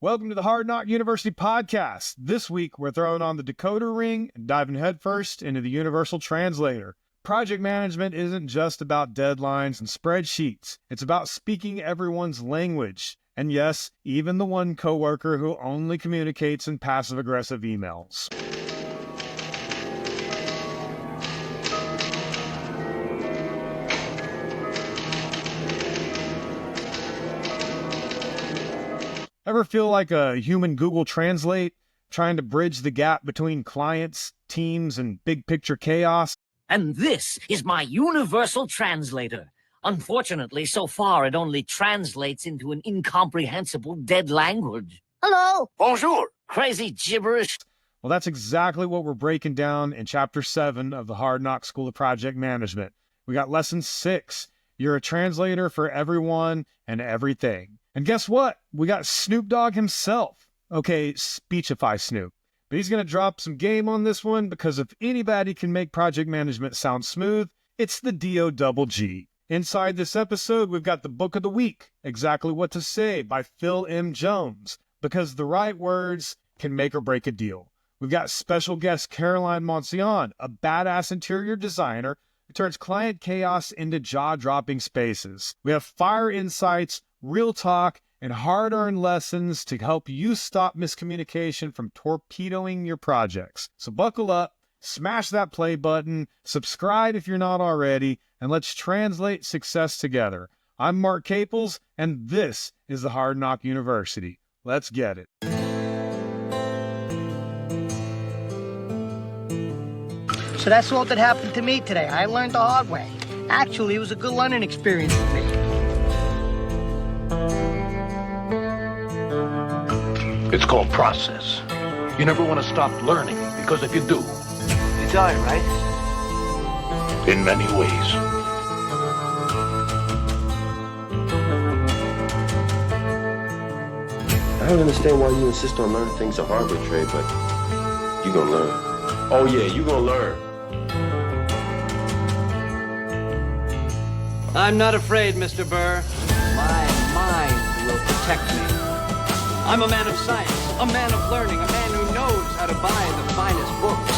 Welcome to the Hard Knock University podcast. This week, we're throwing on the decoder ring and diving headfirst into the Universal Translator. Project management isn't just about deadlines and spreadsheets. It's about speaking everyone's language. And yes, even the one coworker who only communicates in passive-aggressive emails. Ever feel like a human Google Translate, trying to bridge the gap between clients, teams, and big picture chaos? And this is my universal translator. Unfortunately, so far it only translates into an incomprehensible dead language. Hello. Bonjour. Crazy gibberish. Well, that's exactly what we're breaking down in Chapter 7 of the Hard Knock School of Project Management. We got Lesson 6. You're a translator for everyone and everything. And guess what? We got Snoop Dogg himself. Okay, speechify Snoop. But he's going to drop some game on this one because if anybody can make project management sound smooth, it's the D-O-double-G. Inside this episode, we've got the Book of the Week, Exactly What to Say by Phil M. Jones, because the right words can make or break a deal. We've got special guest Caroline Monicion, a badass interior designer who turns client chaos into jaw-dropping spaces. We have fire insights, real talk, and hard-earned lessons to help you stop miscommunication from torpedoing your projects. So buckle up, smash that play button, subscribe if you're not already, and let's translate success together. I'm Mark Caples, and this is the Hard Knock University. Let's get it. So that's all that happened to me today. I learned the hard way. Actually, it was a good learning experience for me. It's called process. You never want to stop learning, because if you do... You die, right? In many ways. I don't understand why you insist on learning things the hard way, Trey, but you gonna learn. Oh yeah, you gonna learn. I'm not afraid, Mr. Burr. My mind will protect me. I'm a man of science, a man of learning, a man who knows how to buy the finest books.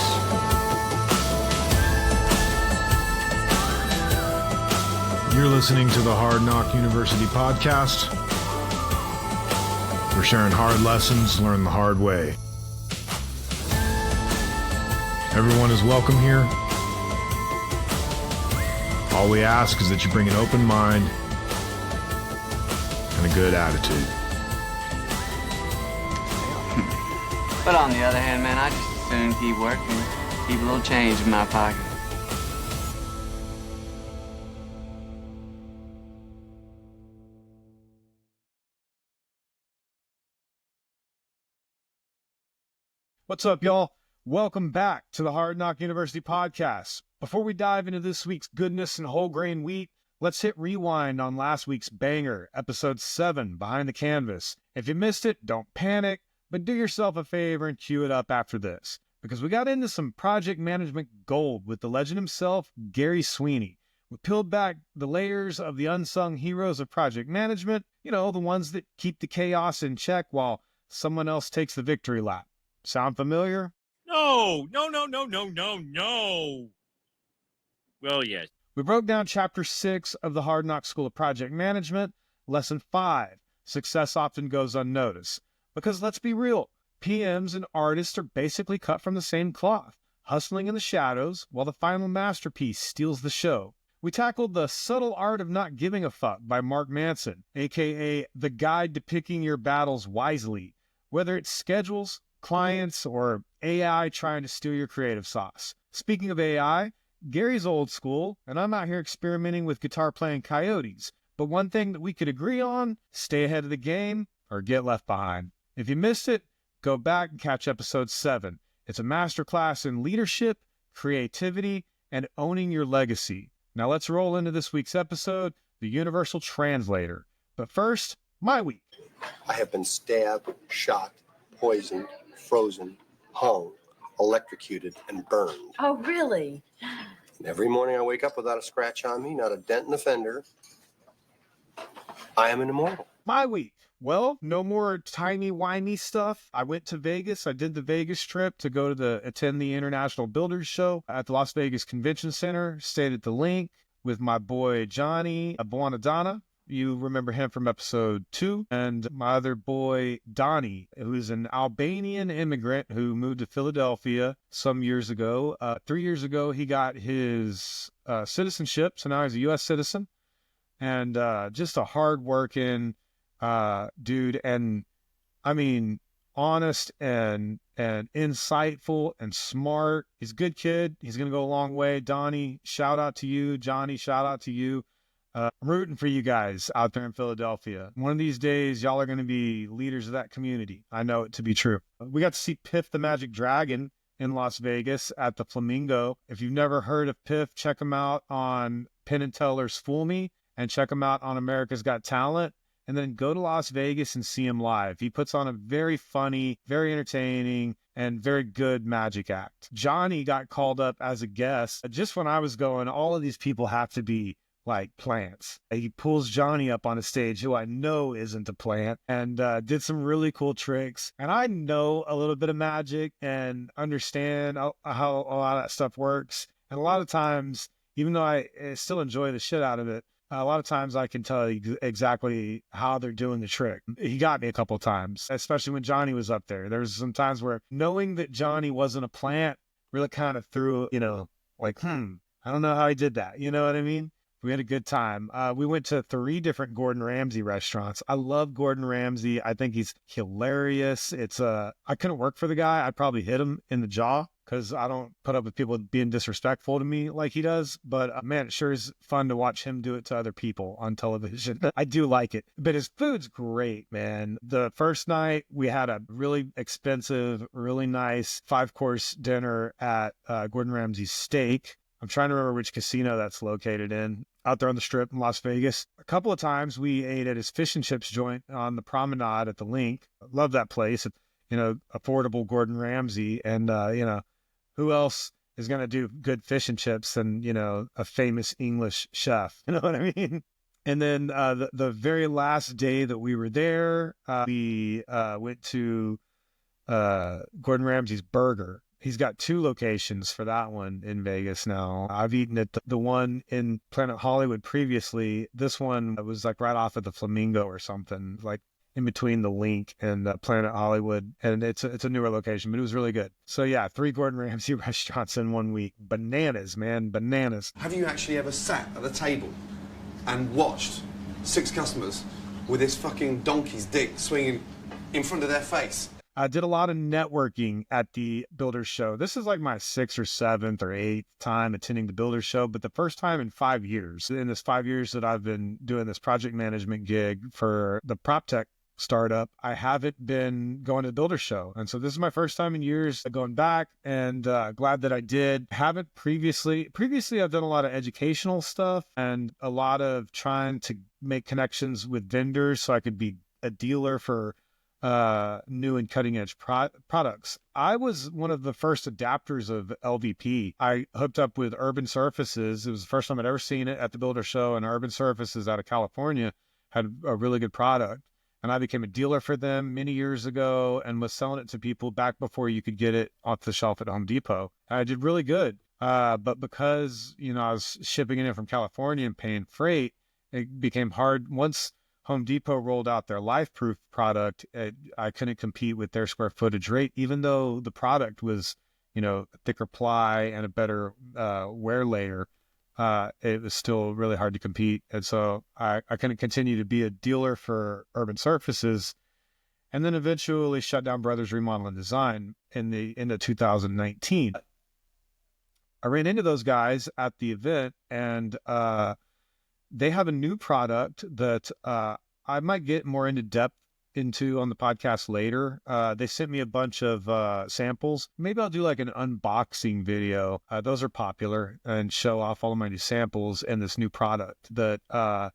You're listening to the Hard Knock University podcast. We're sharing hard lessons learned the hard way. Everyone is welcome here. All we ask is that you bring an open mind and a good attitude. But on the other hand, man, I just as soon keep working, keep a little change in my pocket. What's up, y'all? Welcome back to the Hard Knock University podcast. Before we dive into this week's goodness and whole grain wheat, let's hit rewind on last week's banger, episode 7, Behind the Canvas. If you missed it, don't panic, but do yourself a favor and cue it up after this, because we got into some project management gold with the legend himself, Gary Sweeney. We peeled back the layers of the unsung heroes of project management, you know, the ones that keep the chaos in check while someone else takes the victory lap. Sound familiar? No. Well, yes. We broke down Chapter 6 of the Hard Knock School of Project Management, Lesson 5, Success Often Goes Unnoticed. Because let's be real, PMs and artists are basically cut from the same cloth, hustling in the shadows while the final masterpiece steals the show. We tackled The Subtle Art of Not Giving a Fuck by Mark Manson, aka The Guide to Picking Your Battles Wisely, whether it's schedules, clients, or AI trying to steal your creative sauce. Speaking of AI, Gary's old school, and I'm out here experimenting with guitar-playing coyotes. But one thing that we could agree on, stay ahead of the game or get left behind. If you missed it, go back and catch episode 7. It's a masterclass in leadership, creativity, and owning your legacy. Now let's roll into this week's episode, the Universal Translator. But first, my week. I have been stabbed, shot, poisoned, frozen, hung, electrocuted, and burned. Oh, really? And every morning I wake up without a scratch on me, not a dent in the fender. I am an immortal. My week. Well, no more timey-wimey stuff. I went to Vegas. I did the Vegas trip to go to attend the International Builders Show at the Las Vegas Convention Center. Stayed at the Link with my boy Johnny Buonadonna. You remember him from episode 2. And my other boy, Donnie, who's an Albanian immigrant who moved to Philadelphia some years ago. 3 years ago, he got his citizenship, so now he's a U.S. citizen. And just a hard-working dude. And, I mean, honest and insightful and smart. He's a good kid. He's going to go a long way. Donnie, shout out to you. Johnny, shout out to you. I'm rooting for you guys out there in Philadelphia. One of these days, y'all are going to be leaders of that community. I know it to be true. We got to see Piff the Magic Dragon in Las Vegas at the Flamingo. If you've never heard of Piff, check him out on Penn and Teller's Fool Me, and check him out on America's Got Talent. And then go to Las Vegas and see him live. He puts on a very funny, very entertaining, and very good magic act. Johnny got called up as a guest. Just when I was going, all of these people have to be like plants. He pulls Johnny up on a stage, who I know isn't a plant, and did some really cool tricks. And I know a little bit of magic and understand how a lot of that stuff works. And a lot of times, even though I still enjoy the shit out of it, a lot of times I can tell you exactly how they're doing the trick. He got me a couple of times, especially when Johnny was up there. There was some times where knowing that Johnny wasn't a plant really kind of threw, like, I don't know how he did that. You know what I mean? We had a good time. We went to 3 different Gordon Ramsay restaurants. I love Gordon Ramsay. I think he's hilarious. I couldn't work for the guy. I'd probably hit him in the jaw because I don't put up with people being disrespectful to me like he does. But man, it sure is fun to watch him do it to other people on television. I do like it. But his food's great, man. The first night we had a really expensive, really nice 5-course dinner at Gordon Ramsay's Steak. I'm trying to remember which casino that's located in, out there on the Strip in Las Vegas. A couple of times we ate at his fish and chips joint on the promenade at the Link. Love that place. Affordable Gordon Ramsay. And, who else is going to do good fish and chips than, a famous English chef? You know what I mean? And then the very last day that we were there, we went to Gordon Ramsay's Burger. He's got 2 locations for that one in Vegas now. I've eaten at the one in Planet Hollywood previously. This one was like right off of the Flamingo or something, like in between the Link and Planet Hollywood. And it's a newer location, but it was really good. So yeah, 3 Gordon Ramsay restaurants in 1 week. Bananas, man, bananas. Have you actually ever sat at a table and watched 6 customers with this fucking donkey's dick swinging in front of their face? I did a lot of networking at the Builders Show. This is like my 6th or 7th or 8th time attending the Builders Show, but the first time in 5 years. In this 5 years that I've been doing this project management gig for the prop tech startup, I haven't been going to the Builders Show. And so this is my first time in years going back, and glad that I did. Haven't previously I've done a lot of educational stuff and a lot of trying to make connections with vendors so I could be a dealer for new and cutting edge products. I was one of the first adapters of LVP. I hooked up with Urban Surfaces. It was the first time I'd ever seen it at the Builder Show, and Urban Surfaces out of California had a really good product. And I became a dealer for them many years ago and was selling it to people back before you could get it off the shelf at Home Depot. I did really good. But because, I was shipping it in from California and paying freight, it became hard. Once Home Depot rolled out their LifeProof product, I couldn't compete with their square footage rate, even though the product was, thicker ply and a better wear layer. It was still really hard to compete. And so I couldn't continue to be a dealer for Urban Surfaces, and then eventually shut down Brothers Remodel and Design in the end of 2019. I ran into those guys at the event, and they have a new product that I might get more into depth into on the podcast later. They sent me a bunch of samples. Maybe I'll do like an unboxing video. Those are popular, and show off all of my new samples and this new product that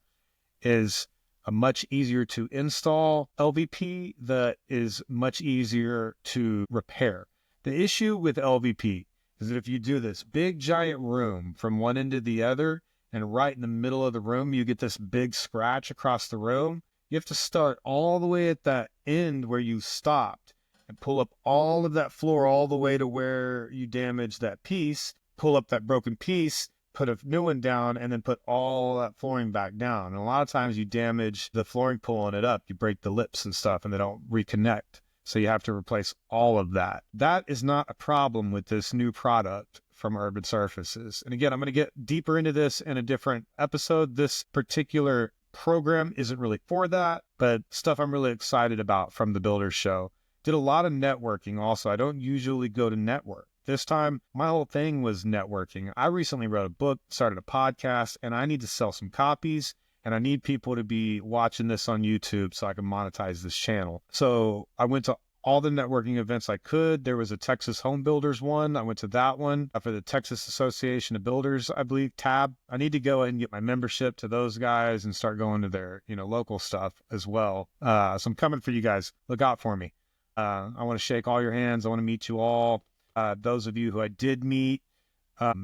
is a much easier to install LVP that is much easier to repair. The issue with LVP is that if you do this big giant room from one end to the other, and right in the middle of the room, you get this big scratch across the room, You have to start all the way at that end where you stopped and pull up all of that floor all the way to where you damaged that piece, pull up that broken piece, put a new one down, and then put all that flooring back down. And a lot of times you damage the flooring pulling it up. You break the lips and stuff and they don't reconnect. So you have to replace all of that. That is not a problem with this new product from Urban Surfaces. And again, I'm going to get deeper into this in a different episode. This particular program isn't really for that, but stuff I'm really excited about from the Builders Show. Did a lot of networking also. I don't usually go to network. This time, my whole thing was networking. I recently wrote a book, started a podcast, and I need to sell some copies, and I need people to be watching this on YouTube so I can monetize this channel. So I went to all the networking events I could. There was a Texas Home Builders one. I went to that one for the Texas Association of Builders, I believe, tab. I need to go ahead and get my membership to those guys and start going to their, local stuff as well. So I'm coming for you guys. Look out for me. I want to shake all your hands. I want to meet you all. Those of you who I did meet,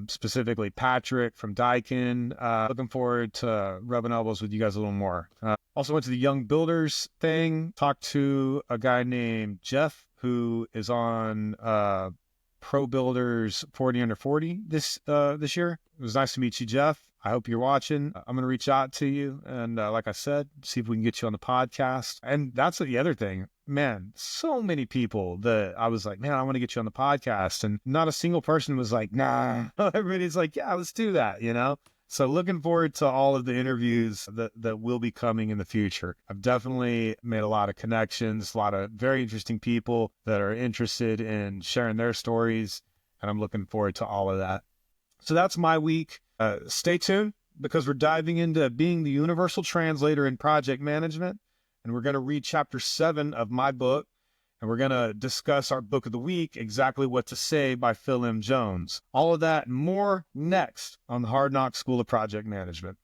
specifically Patrick from Daikin, looking forward to rubbing elbows with you guys a little more. Also went to the Young Builders thing, talked to a guy named Jeff who is on Pro Builders 40 under 40 this year. It was nice to meet you, Jeff. I hope you're watching. I'm going to reach out to you. And like I said, see if we can get you on the podcast. And that's the other thing. Man, so many people that I was like, man, I want to get you on the podcast. And not a single person was like, nah. Everybody's like, yeah, let's do that, So looking forward to all of the interviews that will be coming in the future. I've definitely made a lot of connections, a lot of very interesting people that are interested in sharing their stories. And I'm looking forward to all of that. So that's my week. Stay tuned because we're diving into being the universal translator in project management. And we're going to read chapter 7 of my book. And we're going to discuss our book of the week, Exactly What to Say by Phil M. Jones. All of that and more next on the Hard Knock School of Project Management.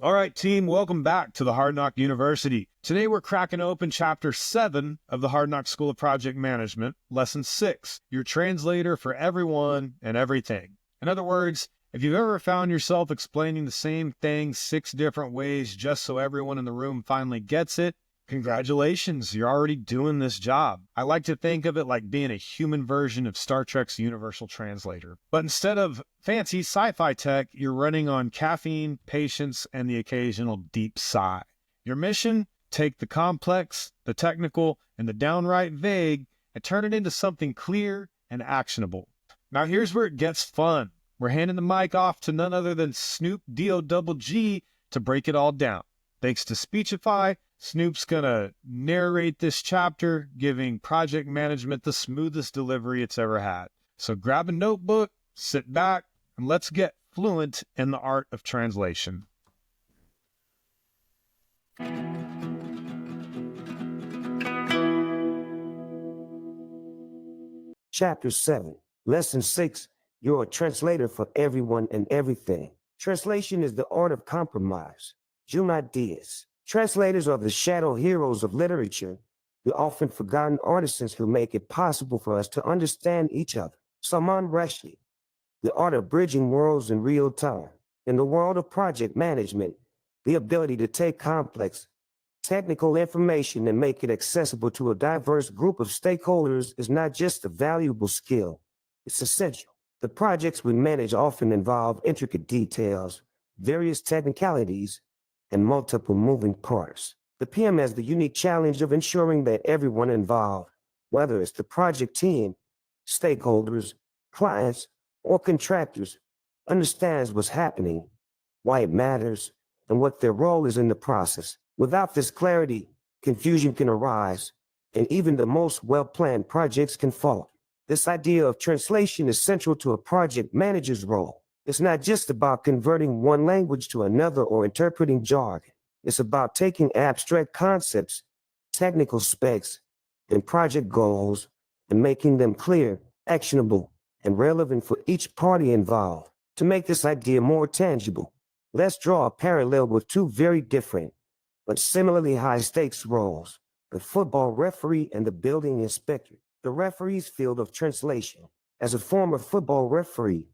All right, team, welcome back to the Hard Knock University. Today we're cracking open chapter 7 of the Hard Knock School of Project Management, lesson 6, your translator for everyone and everything. In other words, if you've ever found yourself explaining the same thing 6 different ways just so everyone in the room finally gets it, congratulations, you're already doing this job. I like to think of it like being a human version of Star Trek's Universal Translator. But instead of fancy sci-fi tech, you're running on caffeine, patience, and the occasional deep sigh. Your mission? Take the complex, the technical, and the downright vague and turn it into something clear and actionable. Now here's where it gets fun. We're handing the mic off to none other than Snoop Dogg to break it all down. Thanks to Speechify, Snoop's going to narrate this chapter, giving project management the smoothest delivery it's ever had. So grab a notebook, sit back, and let's get fluent in the art of translation. Chapter 7, Lesson 6, You're a translator for everyone and everything. Translation is the art of compromise. Junot Diaz. Translators are the shadow heroes of literature, the often forgotten artisans who make it possible for us to understand each other. Salman Rushdie. The art of bridging worlds in real time. In the world of project management, the ability to take complex, technical information and make it accessible to a diverse group of stakeholders is not just a valuable skill, it's essential. The projects we manage often involve intricate details, various technicalities, and multiple moving parts. The PM has the unique challenge of ensuring that everyone involved, whether it's the project team, stakeholders, clients, or contractors, understands what's happening, why it matters, and what their role is in the process. Without this clarity, confusion can arise, and even the most well-planned projects can fall. This idea of translation is central to a project manager's role. It's not just about converting one language to another or interpreting jargon. It's about taking abstract concepts, technical specs, and project goals and making them clear, actionable, and relevant for each party involved. To make this idea more tangible, let's draw a parallel with 2 very different but similarly high-stakes roles, the football referee and the building inspector. The referee's field of translation. As a former football referee,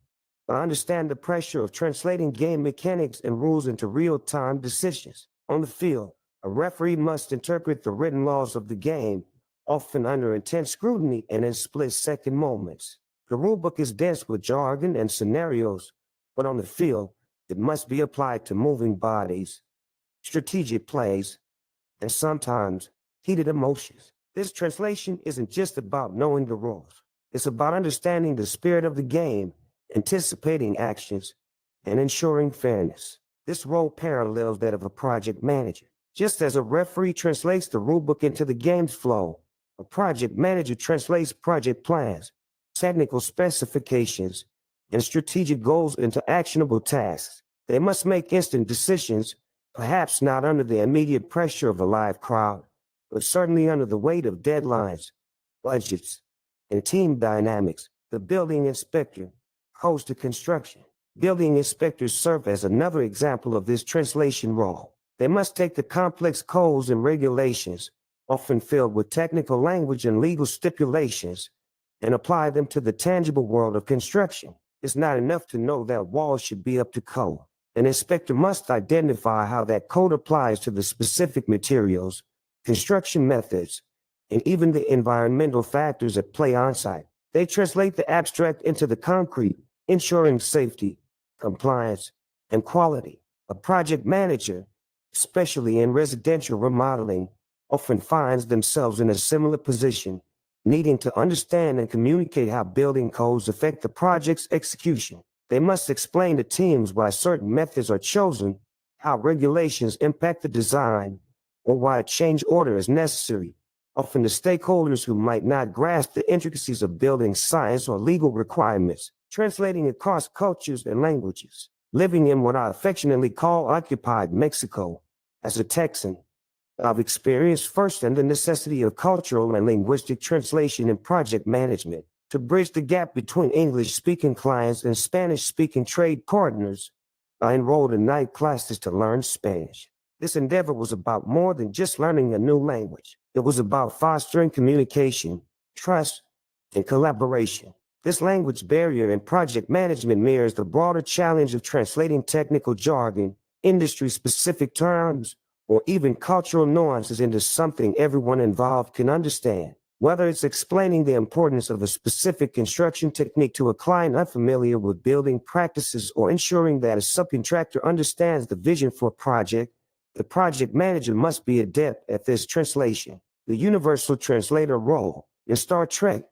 I understand the pressure of translating game mechanics and rules into real-time decisions. On the field, a referee must interpret the written laws of the game, often under intense scrutiny and in split-second moments. The rulebook is dense with jargon and scenarios, but on the field, it must be applied to moving bodies, strategic plays, and sometimes heated emotions. This translation isn't just about knowing the rules. It's about understanding the spirit of the game, anticipating actions, and ensuring fairness. This role parallels that of a project manager. Just as a referee translates the rulebook into the game's flow, a project manager translates project plans, technical specifications, and strategic goals into actionable tasks. They must make instant decisions, perhaps not under the immediate pressure of a live crowd, but certainly under the weight of deadlines, budgets, and team dynamics. The building inspector goes to construction. Building inspectors serve as another example of this translation role. They must take the complex codes and regulations, often filled with technical language and legal stipulations, and apply them to the tangible world of construction. It's not enough to know that walls should be up to code. An inspector must identify how that code applies to the specific materials, construction methods, and even the environmental factors at play on site. They translate the abstract into the concrete, ensuring safety, compliance, and quality. A project manager, especially in residential remodeling, often finds themselves in a similar position, needing to understand and communicate how building codes affect the project's execution. They must explain to teams why certain methods are chosen, how regulations impact the design, or why a change order is necessary. Often the stakeholders who might not grasp the intricacies of building science or legal requirements, translating across cultures and languages. Living in what I affectionately call occupied Mexico, as a Texan, I've experienced firsthand the necessity of cultural and linguistic translation in project management. To bridge the gap between English-speaking clients and Spanish-speaking trade partners, I enrolled in night classes to learn Spanish. This endeavor was about more than just learning a new language. It was about fostering communication, trust, and collaboration. This language barrier in project management mirrors the broader challenge of translating technical jargon, industry-specific terms, or even cultural nuances into something everyone involved can understand. Whether it's explaining the importance of a specific construction technique to a client unfamiliar with building practices or ensuring that a subcontractor understands the vision for a project, the project manager must be adept at this translation. The universal translator role. In Star Trek,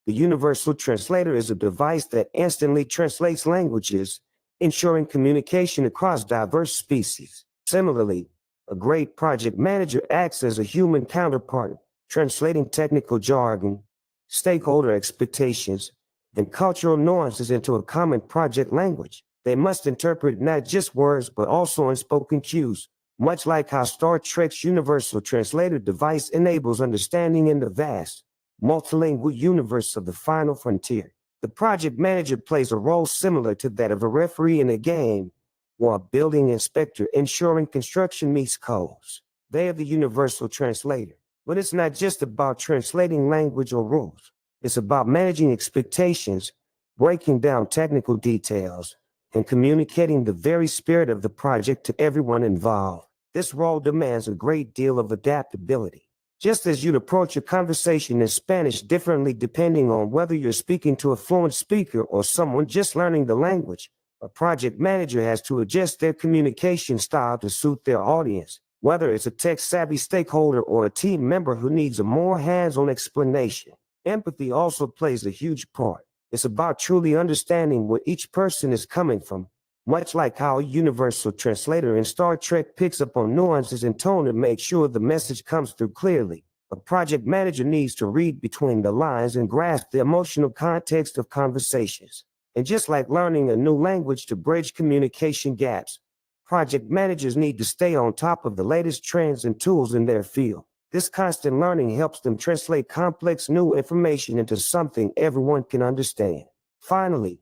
the universal translator is a device that instantly translates languages, ensuring communication across diverse species. Similarly, a great project manager acts as a human counterpart, translating technical jargon, stakeholder expectations, and cultural nuances into a common project language. They must interpret not just words but also unspoken cues, much like how Star Trek's Universal Translator device enables understanding in the vast, multilingual universe of the final frontier. The project manager plays a role similar to that of a referee in a game, or a building inspector ensuring construction meets codes. They are the Universal Translator. But it's not just about translating language or rules. It's about managing expectations, breaking down technical details, and communicating the very spirit of the project to everyone involved. This role demands a great deal of adaptability. Just as you'd approach a conversation in Spanish differently depending on whether you're speaking to a fluent speaker or someone just learning the language, a project manager has to adjust their communication style to suit their audience. Whether it's a tech-savvy stakeholder or a team member who needs a more hands-on explanation, empathy also plays a huge part. It's about truly understanding where each person is coming from, much like how a universal translator in Star Trek picks up on nuances and tone to make sure the message comes through clearly. A project manager needs to read between the lines and grasp the emotional context of conversations. And just like learning a new language to bridge communication gaps, project managers need to stay on top of the latest trends and tools in their field. This constant learning helps them translate complex new information into something everyone can understand. Finally,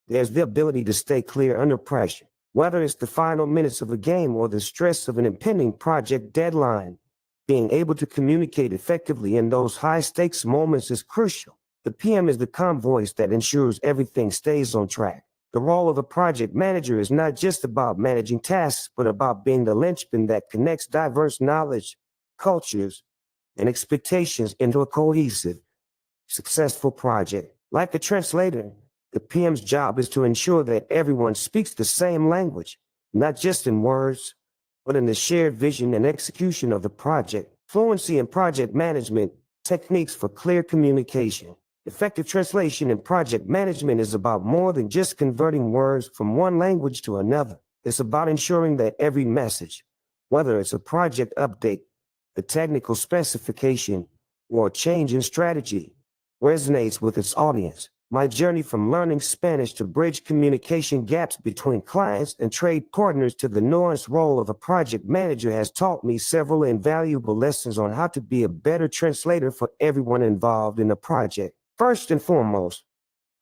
there's the ability to stay clear under pressure. Whether it's the final minutes of a game or the stress of an impending project deadline, being able to communicate effectively in those high-stakes moments is crucial. The PM is the calm voice that ensures everything stays on track. The role of a project manager is not just about managing tasks, but about being the linchpin that connects diverse knowledge, cultures, and expectations into a cohesive, successful project. Like a translator, the PM's job is to ensure that everyone speaks the same language, not just in words, but in the shared vision and execution of the project. Fluency in project management, techniques for clear communication. Effective translation in project management is about more than just converting words from one language to another. It's about ensuring that every message, whether it's a project update, a technical specification, or a change in strategy, resonates with its audience. My journey from learning Spanish to bridge communication gaps between clients and trade partners to the nuanced role of a project manager has taught me several invaluable lessons on how to be a better translator for everyone involved in a project. First and foremost,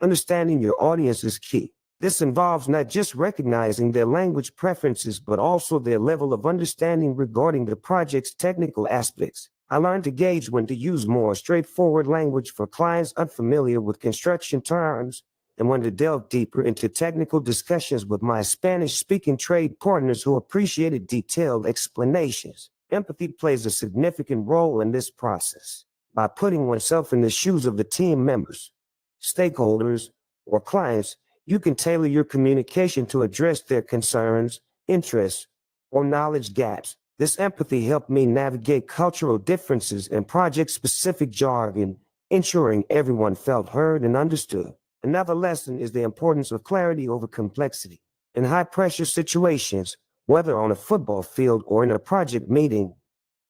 understanding your audience is key. This involves not just recognizing their language preferences, but also their level of understanding regarding the project's technical aspects. I learned to gauge when to use more straightforward language for clients unfamiliar with construction terms, and when to delve deeper into technical discussions with my Spanish-speaking trade partners who appreciated detailed explanations. Empathy plays a significant role in this process. By putting oneself in the shoes of the team members, stakeholders, or clients, you can tailor your communication to address their concerns, interests, or knowledge gaps. This empathy helped me navigate cultural differences and project-specific jargon, ensuring everyone felt heard and understood. Another lesson is the importance of clarity over complexity. In high-pressure situations, whether on a football field or in a project meeting,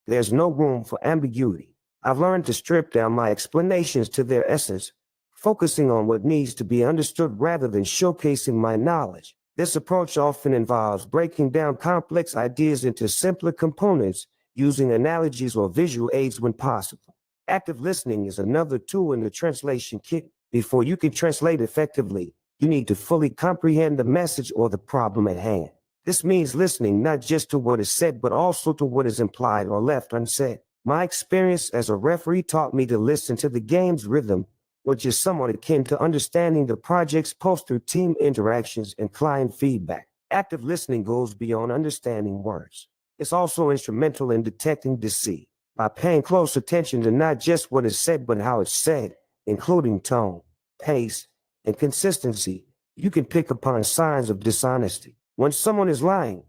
there's no room for ambiguity. I've learned to strip down my explanations to their essence, focusing on what needs to be understood rather than showcasing my knowledge. This approach often involves breaking down complex ideas into simpler components, using analogies or visual aids when possible. Active listening is another tool in the translation kit. Before you can translate effectively, you need to fully comprehend the message or the problem at hand. This means listening not just to what is said, but also to what is implied or left unsaid. My experience as a referee taught me to listen to the game's rhythm, which is somewhat akin to understanding the project's pulse through team interactions and client feedback. Active listening goes beyond understanding words. It's also instrumental in detecting deceit. By paying close attention to not just what is said, but how it's said, including tone, pace, and consistency, you can pick upon signs of dishonesty. When someone is lying,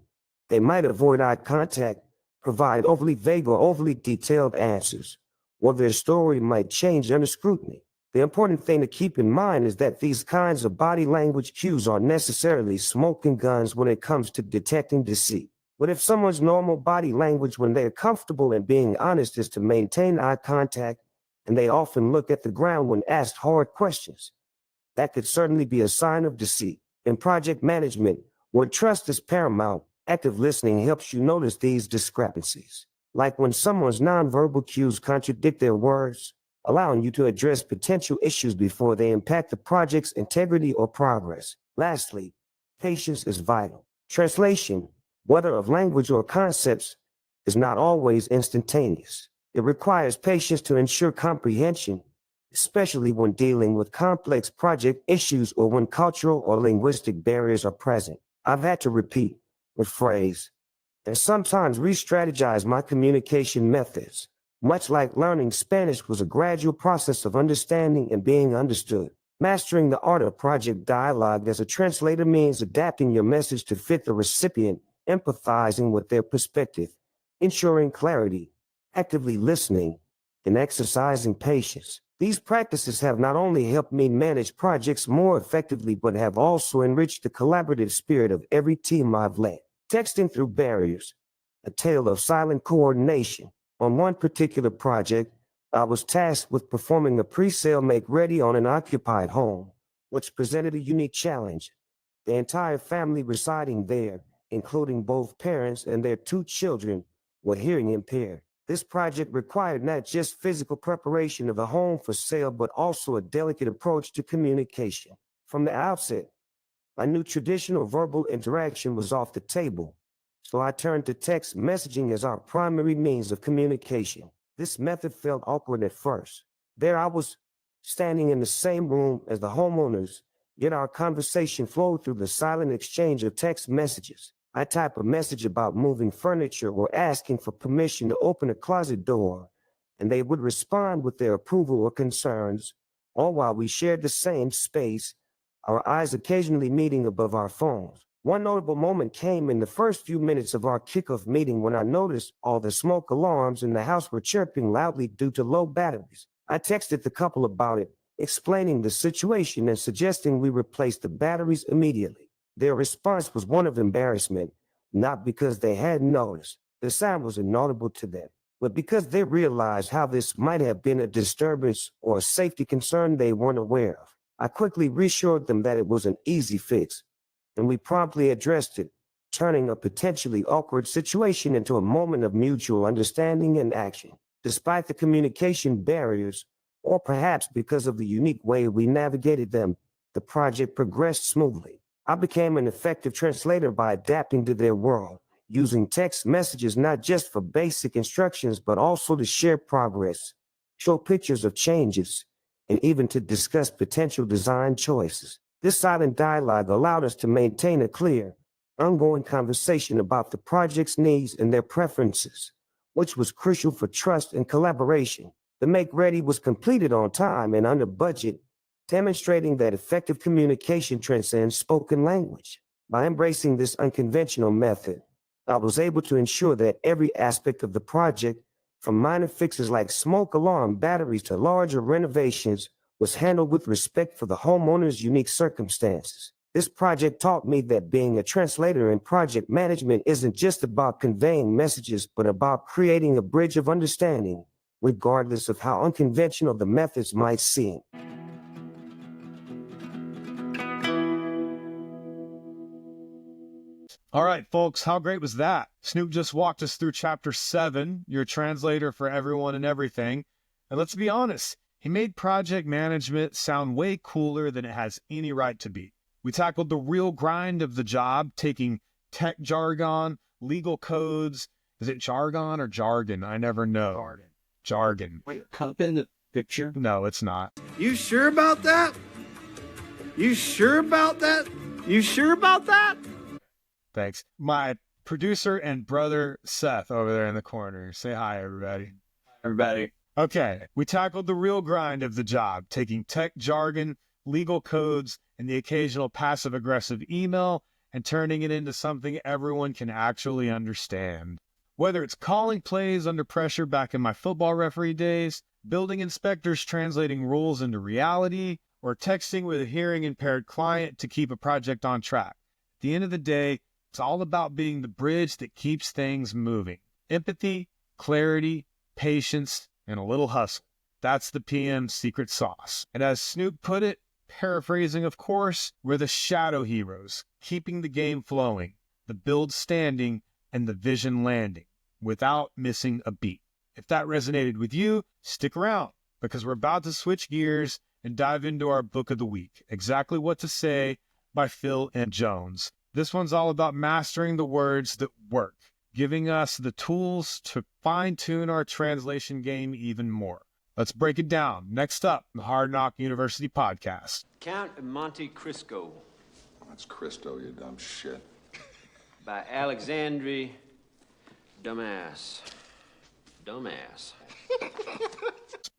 they might avoid eye contact, provide overly vague or overly detailed answers, or their story might change under scrutiny. The important thing to keep in mind is that these kinds of body language cues aren't necessarily smoking guns when it comes to detecting deceit. But if someone's normal body language when they're comfortable and being honest is to maintain eye contact, and they often look at the ground when asked hard questions, that could certainly be a sign of deceit. In project management, where trust is paramount, active listening helps you notice these discrepancies. Like when someone's nonverbal cues contradict their words, allowing you to address potential issues before they impact the project's integrity or progress. Lastly, patience is vital. Translation, whether of language or concepts, is not always instantaneous. It requires patience to ensure comprehension, especially when dealing with complex project issues or when cultural or linguistic barriers are present. I've had to repeat, rephrase, and sometimes re-strategize my communication methods. Much like learning Spanish was a gradual process of understanding and being understood. Mastering the art of project dialogue as a translator means adapting your message to fit the recipient, empathizing with their perspective, ensuring clarity, actively listening, and exercising patience. These practices have not only helped me manage projects more effectively, but have also enriched the collaborative spirit of every team I've led. Texting through barriers, a tale of silent coordination. On one particular project, I was tasked with performing a pre-sale make-ready on an occupied home, which presented a unique challenge. The entire family residing there, including both parents and their 2 children, were hearing impaired. This project required not just physical preparation of the home for sale, but also a delicate approach to communication. From the outset, I knew traditional verbal interaction was off the table, so I turned to text messaging as our primary means of communication. This method felt awkward at first. There I was, standing in the same room as the homeowners, Yet our conversation flowed through the silent exchange of text messages. I type a message about moving furniture or asking for permission to open a closet door, and they would respond with their approval or concerns, all while we shared the same space, our eyes occasionally meeting above our phones. One notable moment came in the first few minutes of our kickoff meeting when I noticed all the smoke alarms in the house were chirping loudly due to low batteries. I texted the couple about it, explaining the situation and suggesting we replace the batteries immediately. Their response was one of embarrassment, not because they hadn't noticed. The sound was inaudible to them, but because they realized how this might have been a disturbance or a safety concern they weren't aware of. I quickly reassured them that it was an easy fix, and we promptly addressed it, turning a potentially awkward situation into a moment of mutual understanding and action. Despite the communication barriers, or perhaps because of the unique way we navigated them, the project progressed smoothly. I became an effective translator by adapting to their world, using text messages not just for basic instructions but also to share progress, show pictures of changes, and even to discuss potential design choices. This silent dialogue allowed us to maintain a clear, ongoing conversation about the project's needs and their preferences, which was crucial for trust and collaboration. The Make Ready was completed on time and under budget, demonstrating that effective communication transcends spoken language. By embracing this unconventional method, I was able to ensure that every aspect of the project, from minor fixes like smoke alarm batteries to larger renovations, was handled with respect for the homeowner's unique circumstances. This project taught me that being a translator in project management isn't just about conveying messages, but about creating a bridge of understanding, regardless of how unconventional the methods might seem. All right, folks, how great was that? Snoop just walked us through Chapter 7, your translator for everyone and everything. And let's be honest, he made project management sound way cooler than it has any right to be. We tackled the real grind of the job, taking tech jargon, legal codes. Is it jargon or jargon? I never know. Jargon. Wait, cup in the picture? No, it's not. You sure about that? You sure about that? You sure about that? Thanks. My producer and brother, Seth, over there in the corner. Say hi, everybody. Everybody. Okay, we tackled the real grind of the job, taking tech jargon, legal codes, and the occasional passive-aggressive email and turning it into something everyone can actually understand. Whether it's calling plays under pressure back in my football referee days, building inspectors translating rules into reality, or texting with a hearing-impaired client to keep a project on track. At the end of the day, it's all about being the bridge that keeps things moving. Empathy, clarity, patience, and a little hustle. That's the PM's secret sauce. And as Snoop put it, paraphrasing of course, we're the shadow heroes, keeping the game flowing, the build standing, and the vision landing, without missing a beat. If that resonated with you, stick around, because we're about to switch gears and dive into our book of the week, Exactly What to Say by Phil M. Jones. This one's all about mastering the words that work, giving us the tools to fine-tune our translation game even more. Let's break it down. Next up, the Hard Knock University podcast. Count of Monte Cristo. That's Cristo, you dumb shit. By Alexandre Dumas.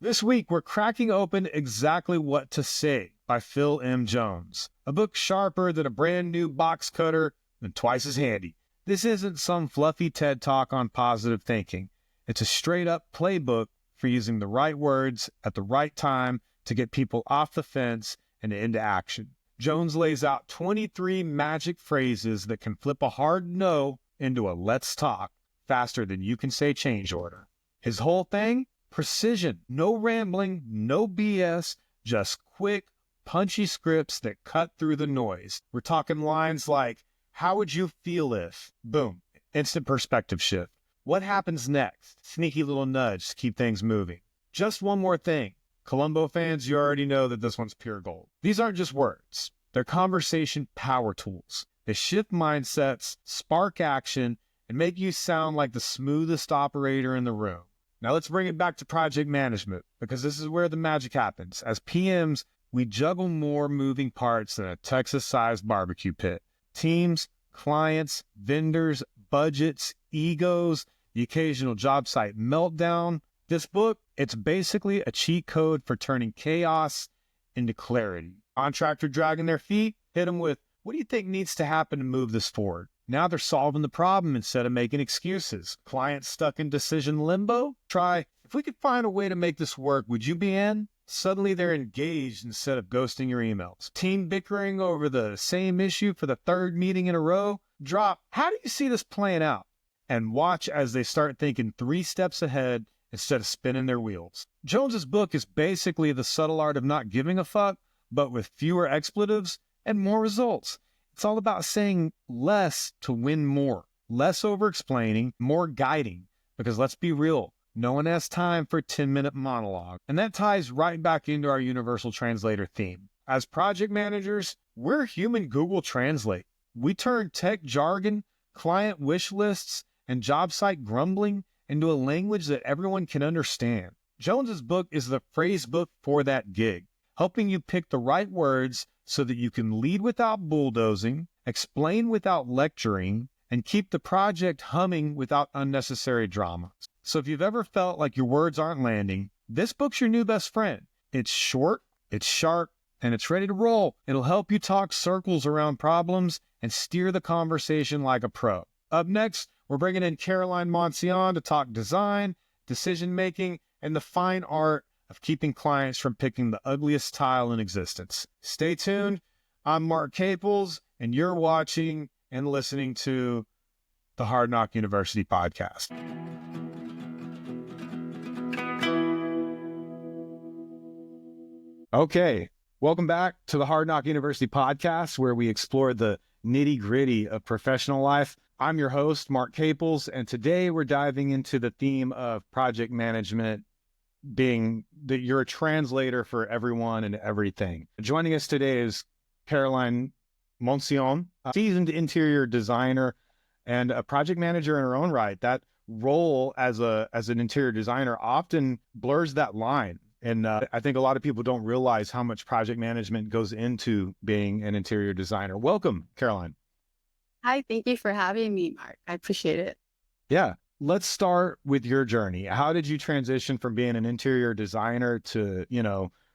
This week, we're cracking open Exactly What to Say by Phil M. Jones, a book sharper than a brand new box cutter and twice as handy. This isn't some fluffy TED Talk on positive thinking. It's a straight-up playbook for using the right words at the right time to get people off the fence and into action. Jones lays out 23 magic phrases that can flip a hard no into a let's talk faster than you can say change order. His whole thing? Precision. No rambling, no BS, just quick, punchy scripts that cut through the noise. We're talking lines like, how would you feel if? Boom. Instant perspective shift. What happens next? Sneaky little nudge to keep things moving. Just one more thing. Columbo fans, you already know that this one's pure gold. These aren't just words. They're conversation power tools. They shift mindsets, spark action, and make you sound like the smoothest operator in the room. Now let's bring it back to project management, because this is where the magic happens. As PMs, we juggle more moving parts than a Texas-sized barbecue pit. Teams, clients, vendors, budgets, egos, the occasional job site meltdown. This book, it's basically a cheat code for turning chaos into clarity. Contractor dragging their feet, hit them with, what do you think needs to happen to move this forward? Now they're solving the problem instead of making excuses. Clients stuck in decision limbo? Try, if we could find a way to make this work, would you be in? Suddenly they're engaged instead of ghosting your emails. Team bickering over the same issue for the third meeting in a row? Drop, how do you see this playing out? And watch as they start thinking 3 steps ahead instead of spinning their wheels. Jones's book is basically the subtle art of not giving a fuck, but with fewer expletives and more results. It's all about saying less to win more, less over-explaining, more guiding, because let's be real, no one has time for a 10-minute monologue. And that ties right back into our universal translator theme. As project managers, we're human Google Translate. We turn tech jargon, client wish lists, and job site grumbling into a language that everyone can understand. Jones's book is the phrase book for that gig, helping you pick the right words so that you can lead without bulldozing, explain without lecturing, and keep the project humming without unnecessary drama. So if you've ever felt like your words aren't landing, this book's your new best friend. It's short, it's sharp, and it's ready to roll. It'll help you talk circles around problems and steer the conversation like a pro. Up next, we're bringing in Caroline Monicion to talk design, decision-making, and the fine art of keeping clients from picking the ugliest tile in existence. Stay tuned. I'm Mark Caples, and you're watching and listening to the Hard Knock University podcast. Okay, welcome back to the Hard Knock University podcast, where we explore the nitty-gritty of professional life. I'm your host, Mark Caples, and today we're diving into the theme of project management, being that you're a translator for everyone and everything. Joining us today is Caroline Monicion, a seasoned interior designer and a project manager in her own right. That role as an interior designer often blurs that line. And I think a lot of people don't realize how much project management goes into being an interior designer. Welcome, Caroline. Hi, thank you for having me, Mark. I appreciate it. Yeah. Let's start with your journey. How did you transition from being an interior designer to,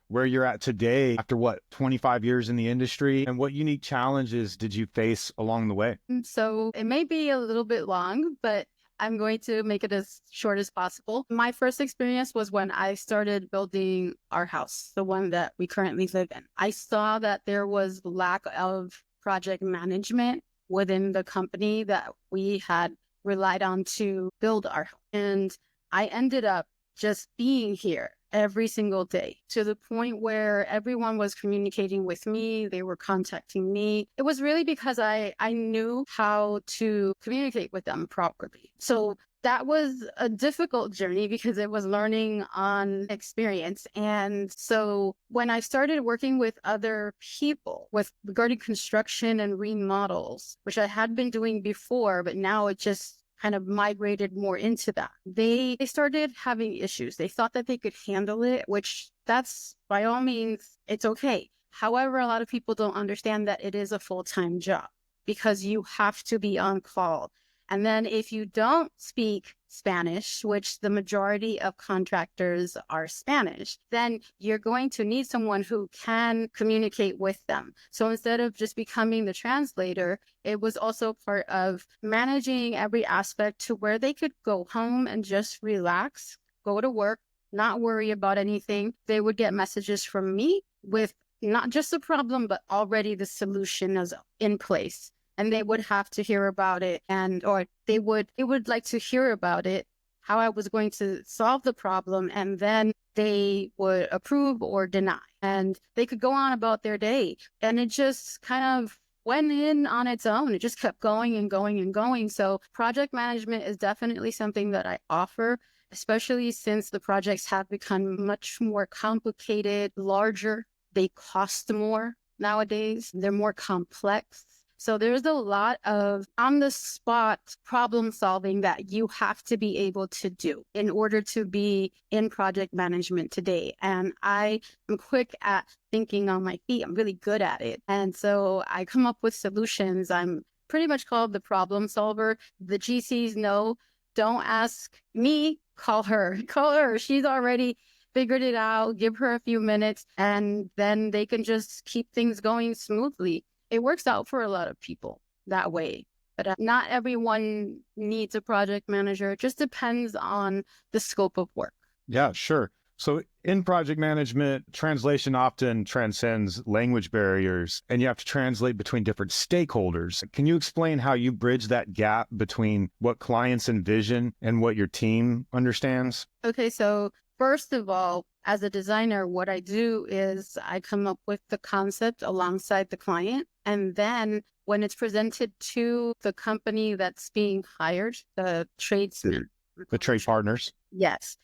where you're at today after 25 years in the industry? And what unique challenges did you face along the way? So it may be a little bit long, but I'm going to make it as short as possible. My first experience was when I started building our house, the one that we currently live in. I saw that there was lack of project management within the company that we had relied on to build our home. And I ended up just being here every single day to the point where everyone was communicating with me. They were contacting me. It was really because I knew how to communicate with them properly. So that was a difficult journey because it was learning on experience. And so when I started working with other people regarding construction and remodels, which I had been doing before, but now it just kind of migrated more into that. They started having issues. They thought that they could handle it, which that's by all means, it's okay. However, a lot of people don't understand that it is a full-time job because you have to be on call. And then if you don't speak Spanish, which the majority of contractors are Spanish, then you're going to need someone who can communicate with them. So instead of just becoming the translator, it was also part of managing every aspect to where they could go home and just relax, go to work, not worry about anything. They would get messages from me with not just the problem, but already the solution is in place. And they would have to hear about it or they would like to hear about it, how I was going to solve the problem, and then they would approve or deny. And they could go on about their day. And it just kind of went in on its own. It just kept going and going and going. So project management is definitely something that I offer, especially since the projects have become much more complicated, larger. They cost more nowadays. They're more complex. So there's a lot of on the spot problem solving that you have to be able to do in order to be in project management today. And I am quick at thinking on my feet. I'm really good at it. And so I come up with solutions. I'm pretty much called the problem solver. The GCs know, don't ask me, call her. Call her. She's already figured it out. Give her a few minutes, and then they can just keep things going smoothly. It works out for a lot of people that way. But not everyone needs a project manager. It just depends on the scope of work. Yeah, sure. So in project management, translation often transcends language barriers, and you have to translate between different stakeholders. Can you explain how you bridge that gap between what clients envision and what your team understands? Okay, so first of all, as a designer, what I do is I come up with the concept alongside the client. And then when it's presented to the company that's being hired, the tradesmen, The trade partners? yes,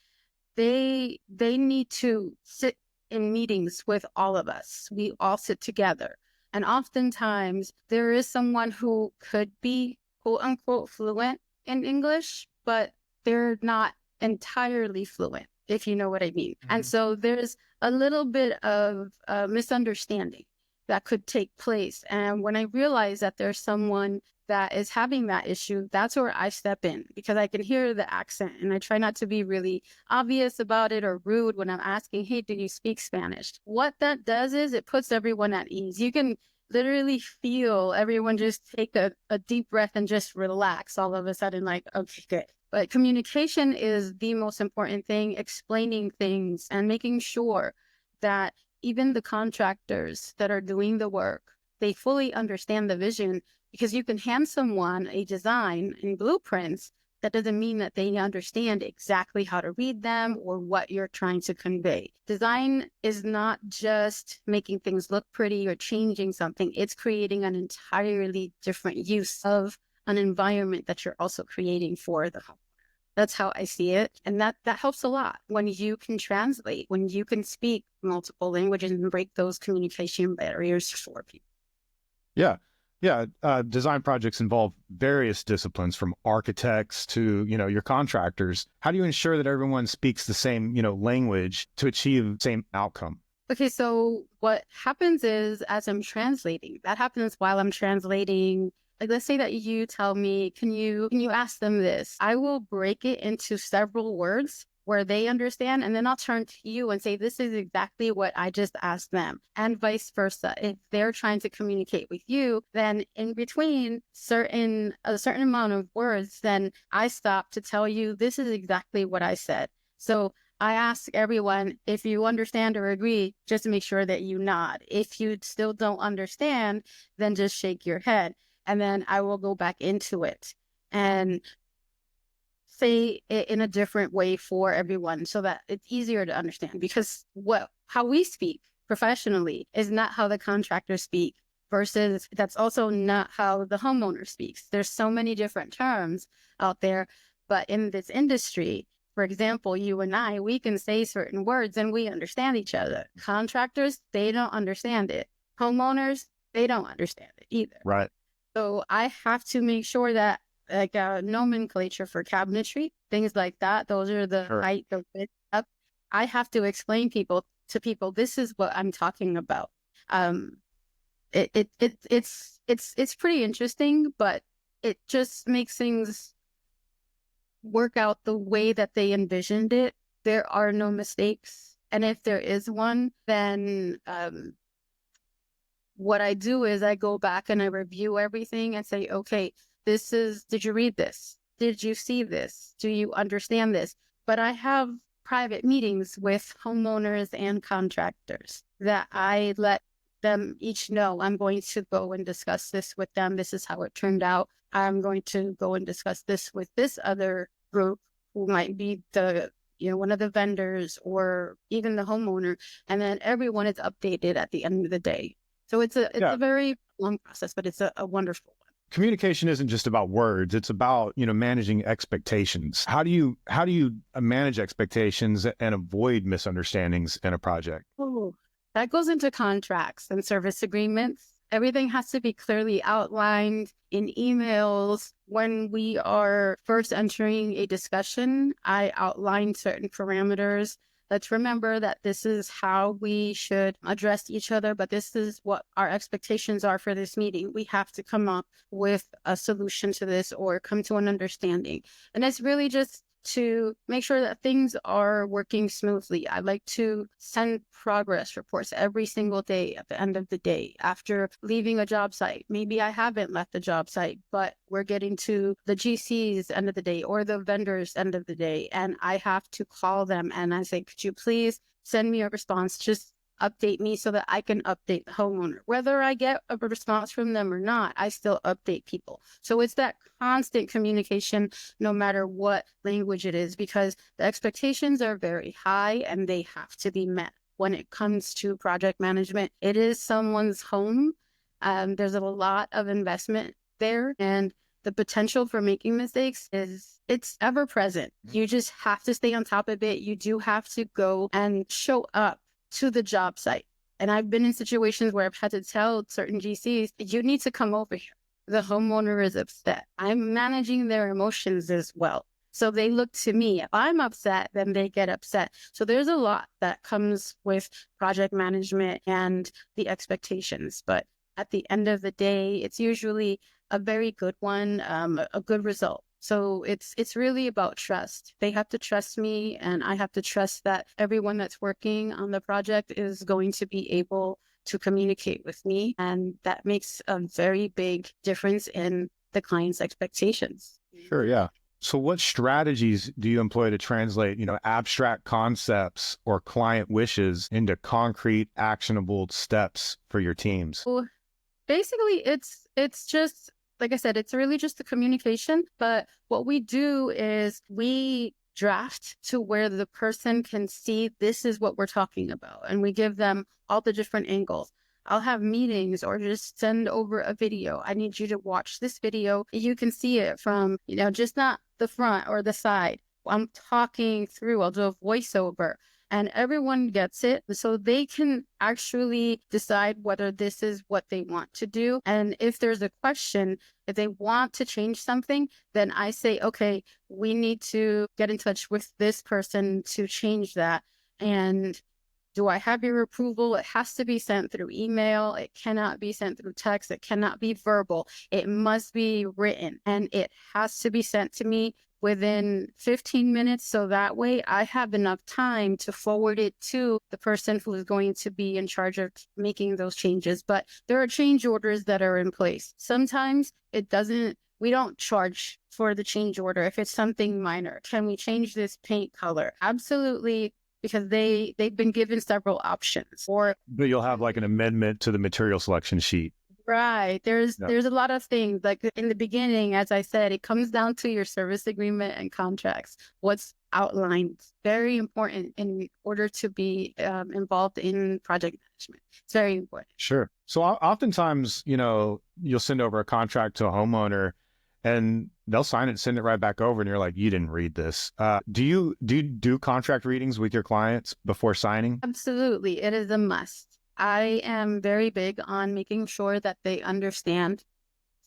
they need to sit in meetings with all of us. We all sit together. And oftentimes there is someone who could be quote unquote fluent in English, but they're not entirely fluent, if you know what I mean. And so there's a little bit of misunderstanding that could take place. And when I realize that there's someone that is having that issue, that's where I step in, because I can hear the accent and I try not to be really obvious about it or rude when I'm asking, hey, do you speak Spanish? What that does is it puts everyone at ease. You can literally feel everyone just take a deep breath and just relax all of a sudden, like, okay, good. But communication is the most important thing, explaining things and making sure that even the contractors that are doing the work, they fully understand the vision, because you can hand someone a design in blueprints. That doesn't mean that they understand exactly how to read them or what you're trying to convey. Design is not just making things look pretty or changing something. It's creating an entirely different use of an environment that you're also creating for the home. That's how I see it. And that helps a lot when you can translate, when you can speak multiple languages and break those communication barriers for people. Yeah. Yeah. Design projects involve various disciplines, from architects to, your contractors. How do you ensure that everyone speaks the same, language to achieve the same outcome? Okay, so what happens is, as I'm translating, that happens while I'm translating. Like, let's say that you tell me, can you ask them this? I will break it into several words where they understand, and then I'll turn to you and say, this is exactly what I just asked them, and vice versa. If they're trying to communicate with you, then in between a certain amount of words, then I stop to tell you, this is exactly what I said. So I ask everyone, if you understand or agree, just to make sure that you nod. If you still don't understand, then just shake your head. And then I will go back into it and say it in a different way for everyone so that it's easier to understand. Because how we speak professionally is not how the contractors speak, versus that's also not how the homeowner speaks. There's so many different terms out there, but in this industry, for example, you and I, we can say certain words and we understand each other. Contractors, they don't understand it. Homeowners, they don't understand it either. Right. So I have to make sure that, like, nomenclature for cabinetry, things like that, those are the height, the width up. I have to explain to people, this is what I'm talking about. It's pretty interesting, but it just makes things work out the way that they envisioned it. There are no mistakes. And if there is one, then what I do is I go back and I review everything and say, okay, did you read this? Did you see this? Do you understand this? But I have private meetings with homeowners and contractors that I let them each know, I'm going to go and discuss this with them. This is how it turned out. I'm going to go and discuss this with this other group who might be one of the vendors or even the homeowner. And then everyone is updated at the end of the day. So it's a very long process, but it's a wonderful one. Communication isn't just about words. It's about, managing expectations. How do you manage expectations and avoid misunderstandings in a project? Oh, that goes into contracts and service agreements. Everything has to be clearly outlined in emails. When we are first entering a discussion, I outline certain parameters. Let's remember that this is how we should address each other, but this is what our expectations are for this meeting. We have to come up with a solution to this or come to an understanding. And it's really just to make sure that things are working smoothly. I like to send progress reports every single day at the end of the day after leaving a job site. Maybe I haven't left the job site, but we're getting to the GC's end of the day or the vendor's end of the day. And I have to call them and I say, could you please send me a response? Just update me so that I can update the homeowner. Whether I get a response from them or not, I still update people. So it's that constant communication, no matter what language it is, because the expectations are very high and they have to be met. When it comes to project management, it is someone's home. There's a lot of investment there, and the potential for making mistakes it's ever present. You just have to stay on top of it. You do have to go and show up to the job site. And I've been in situations where I've had to tell certain GCs, you need to come over here. The homeowner is upset. I'm managing their emotions as well. So they look to me. If I'm upset, then they get upset. So there's a lot that comes with project management and the expectations. But at the end of the day, it's usually a very good one, a good result. So it's really about trust. They have to trust me, and I have to trust that everyone that's working on the project is going to be able to communicate with me. And that makes a very big difference in the client's expectations. Sure, yeah. So what strategies do you employ to translate, abstract concepts or client wishes into concrete, actionable steps for your teams? Well, basically, it's just, like I said, it's really just the communication. But what we do is we draft to where the person can see this is what we're talking about. And we give them all the different angles. I'll have meetings or just send over a video. I need you to watch this video. You can see it from, just not the front or the side. I'm talking through, I'll do a voiceover. And everyone gets it, so they can actually decide whether this is what they want to do. And if there's a question, if they want to change something, then I say, okay, we need to get in touch with this person to change that. And do I have your approval? It has to be sent through email. It cannot be sent through text. It cannot be verbal. It must be written, and it has to be sent to me within 15 minutes. So that way I have enough time to forward it to the person who is going to be in charge of making those changes. But there are change orders that are in place. Sometimes we don't charge for the change order if it's something minor. Can we change this paint color? Absolutely. Because they've been given several options. But you'll have like an amendment to the material selection sheet. Right. There's a lot of things. Like in the beginning, as I said, it comes down to your service agreement and contracts. What's outlined, very important in order to be involved in project management. It's very important. Sure. So oftentimes, you'll send over a contract to a homeowner and they'll sign it and send it right back over. And you're like, you didn't read this. Do you do contract readings with your clients before signing? Absolutely. It is a must. I am very big on making sure that they understand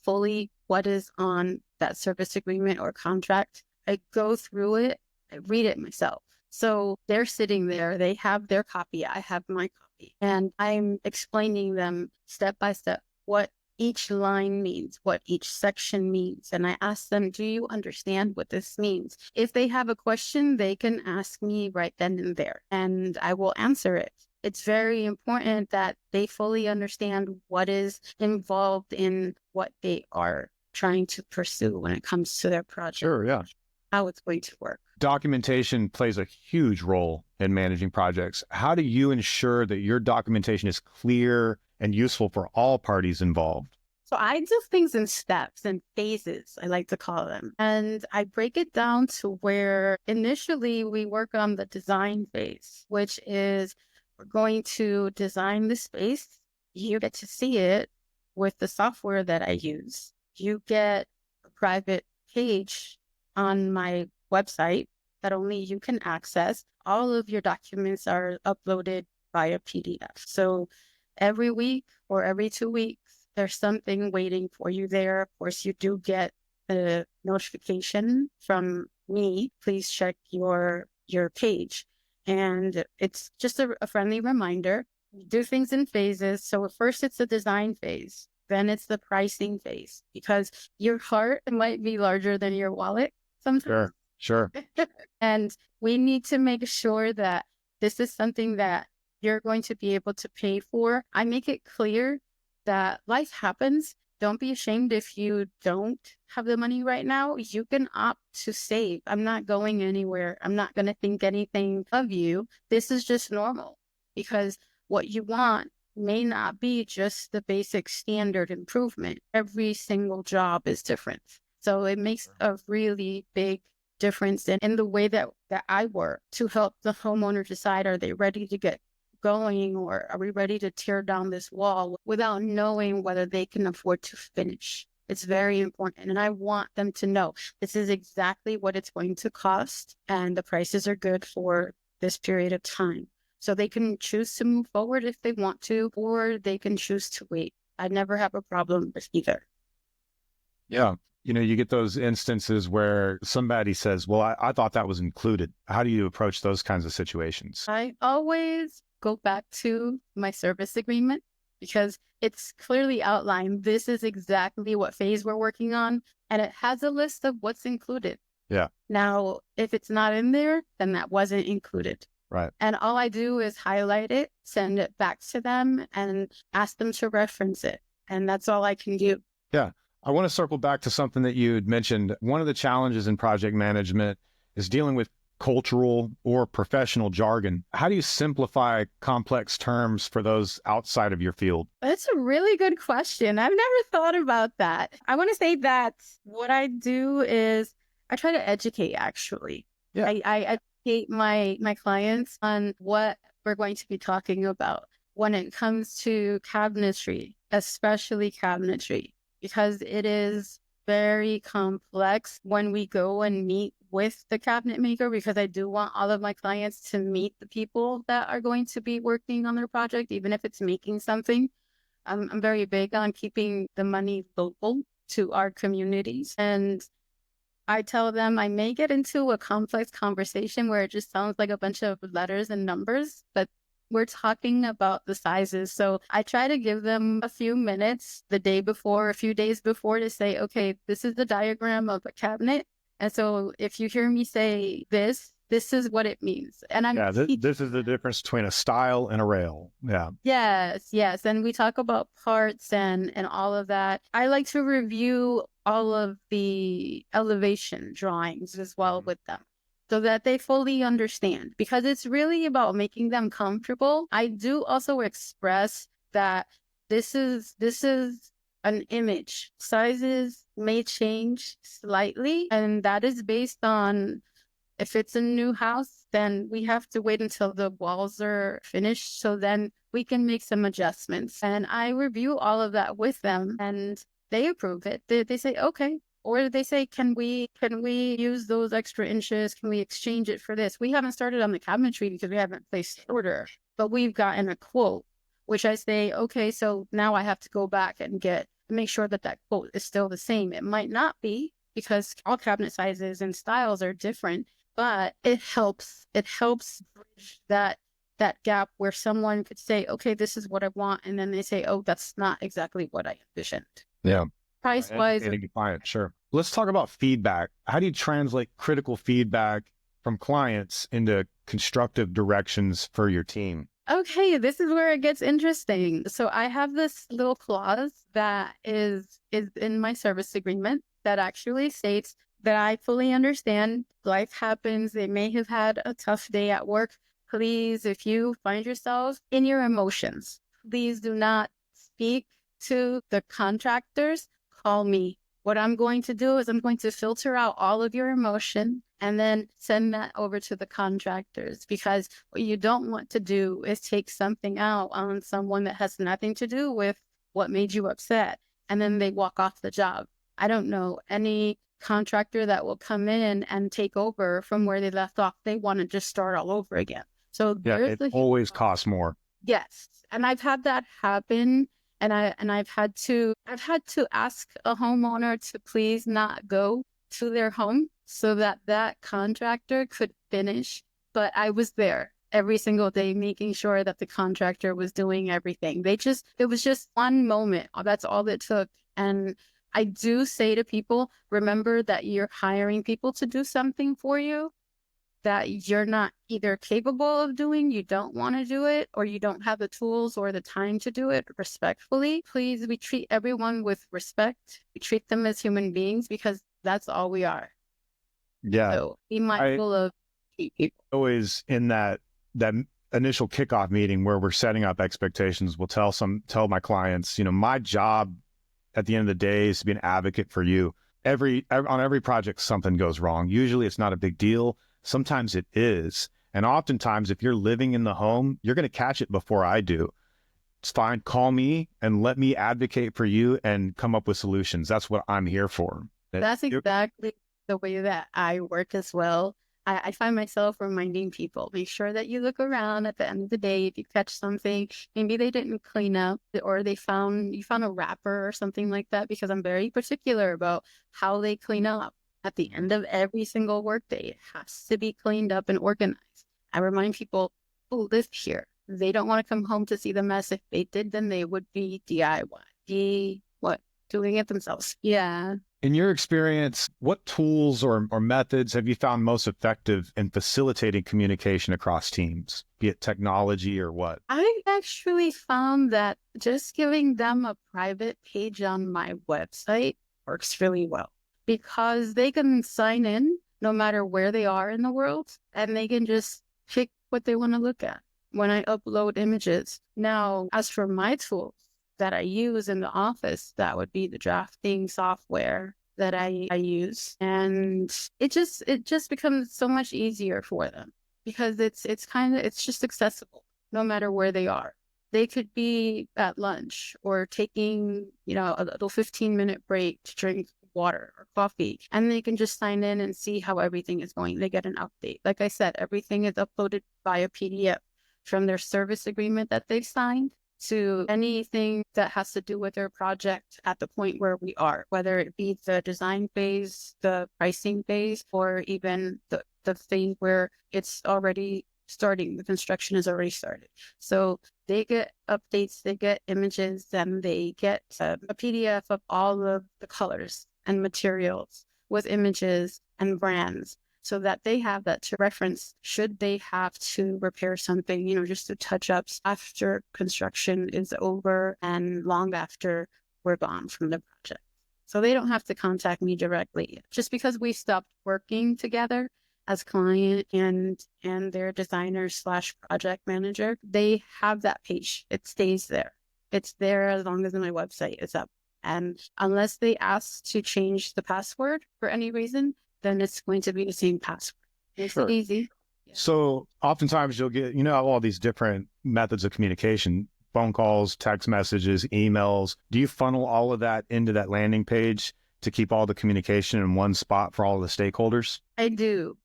fully what is on that service agreement or contract. I go through it, I read it myself. So they're sitting there, they have their copy, I have my copy, and I'm explaining them step by step what each line means, what each section means. And I ask them, do you understand what this means? If they have a question, they can ask me right then and there, and I will answer it. It's very important that they fully understand what is involved in what they are trying to pursue when it comes to their project. Sure, yeah. How it's going to work. Documentation plays a huge role in managing projects. How do you ensure that your documentation is clear and useful for all parties involved? So I do things in steps and phases, I like to call them. And I break it down to where initially we work on the design phase, which is we're going to design the space. You get to see it with the software that I use. You get a private page on my website that only you can access. All of your documents are uploaded via PDF. So every week or every 2 weeks, there's something waiting for you there. Of course, you do get the notification from me. Please check your page. And it's just a friendly reminder. We do things in phases. So at first it's the design phase, then it's the pricing phase, because your heart might be larger than your wallet sometimes. Sure. And we need to make sure that this is something that you're going to be able to pay for. I make it clear that life happens. Don't be ashamed if you don't have the money right now. You can opt to save. I'm not going anywhere. I'm not going to think anything of you. This is just normal, because what you want may not be just the basic standard improvement. Every single job is different. So it makes a really big difference in the way that I work to help the homeowner decide, are they ready to get going, or are we ready to tear down this wall, without knowing whether they can afford to finish. It's very important. And I want them to know this is exactly what it's going to cost, and the prices are good for this period of time. So they can choose to move forward if they want to, or they can choose to wait. I never have a problem with either. Yeah. You get those instances where somebody says, well, I thought that was included. How do you approach those kinds of situations? I always go back to my service agreement, because it's clearly outlined. This is exactly what phase we're working on, and it has a list of what's included. Yeah. Now, if it's not in there, then that wasn't included. Right. And all I do is highlight it, send it back to them, and ask them to reference it. And that's all I can do. Yeah. I want to circle back to something that you had mentioned. One of the challenges in project management is dealing with cultural or professional jargon. How do you simplify complex terms for those outside of your field? That's a really good question. I've never thought about that. I want to say that what I do is I try to educate, actually. Yeah. I educate my clients on what we're going to be talking about when it comes to cabinetry, especially cabinetry, because it is very complex when we go and meet with the cabinet maker, because I do want all of my clients to meet the people that are going to be working on their project, even if it's making something. I'm very big on keeping the money local to our communities. And I tell them I may get into a complex conversation where it just sounds like a bunch of letters and numbers, but we're talking about the sizes. So I try to give them a few minutes the day before, a few days before, to say, okay, this is the diagram of a cabinet. And so if you hear me say this is what it means. And this is the difference between a style and a rail. Yeah. Yes. And we talk about parts and all of that. I like to review all of the elevation drawings as well with them, so that they fully understand, because it's really about making them comfortable. I do also express that this is an image. Sizes may change slightly, and that is based on, if it's a new house, then we have to wait until the walls are finished, so then we can make some adjustments. And I review all of that with them, and they approve it. They say, okay. Or they say, can we use those extra inches? Can we exchange it for this? We haven't started on the cabinetry because we haven't placed the order, but we've gotten a quote, which I say, okay, so now I have to go back and make sure that quote is still the same. It might not be, because all cabinet sizes and styles are different, but it helps bridge that gap where someone could say, okay, this is what I want. And then they say, oh, that's not exactly what I envisioned. Yeah. Price-wise. Sure. Let's talk about feedback. How do you translate critical feedback from clients into constructive directions for your team? Okay, this is where it gets interesting. So I have this little clause that is in my service agreement that actually states that I fully understand life happens. They may have had a tough day at work. Please, if you find yourself in your emotions, please do not speak to the contractors. Call me. What I'm going to do is I'm going to filter out all of your emotion and then send that over to the contractors, because what you don't want to do is take something out on someone that has nothing to do with what made you upset, and then they walk off the job. I don't know any contractor that will come in and take over from where they left off. They want to just start all over again. So it always costs more. Yes, and I've had that happen, and I've had to ask a homeowner to please not go to their home so that that contractor could finish. But I was there every single day, making sure that the contractor was doing everything. It was just one moment. That's all it took. And I do say to people, remember that you're hiring people to do something for you that you're not either capable of doing, you don't want to do it, or you don't have the tools or the time to do it respectfully. Please, we treat everyone with respect. We treat them as human beings because that's all we are. Yeah. So be mindful of people. Always in that initial kickoff meeting where we're setting up expectations, we'll tell my clients, my job at the end of the day is to be an advocate for you. On every project, something goes wrong. Usually it's not a big deal. Sometimes it is. And oftentimes, if you're living in the home, you're going to catch it before I do. It's fine. Call me and let me advocate for you and come up with solutions. That's what I'm here for. That's exactly the way that I work as well. I find myself reminding people, make sure that you look around at the end of the day. If you catch something, maybe they didn't clean up or you found a wrapper or something like that, because I'm very particular about how they clean up. At the end of every single workday, it has to be cleaned up and organized. I remind people who live here, they don't want to come home to see the mess. If they did, then they would be DIY. Doing it themselves. Yeah. In your experience, what tools or methods have you found most effective in facilitating communication across teams, be it technology or what? I actually found that just giving them a private page on my website works really well, because they can sign in no matter where they are in the world, and they can just pick what they want to look at when I upload images. Now, as for my tools that I use in the office, that would be the drafting software that I use. And it just becomes so much easier for them, because it's just accessible no matter where they are. They could be at lunch or taking, a little 15-minute break to drink water or coffee, and they can just sign in and see how everything is going. They get an update. Like I said, everything is uploaded via PDF from their service agreement that they've signed to anything that has to do with their project at the point where we are, whether it be the design phase, the pricing phase, or even the phase where it's already starting, the construction is already started. So they get updates, they get images, and they get a PDF of all of the colors and materials with images and brands, so that they have that to reference should they have to repair something, just the touch-ups after construction is over and long after we're gone from the project. So they don't have to contact me directly. Just because we stopped working together as client and their designer/project manager, they have that page. It stays there. It's there as long as my website is up. And unless they ask to change the password for any reason, then it's going to be the same password. Makes it easy. Yeah. So oftentimes you'll get, all these different methods of communication, phone calls, text messages, emails. Do you funnel all of that into that landing page to keep all the communication in one spot for all the stakeholders? I do.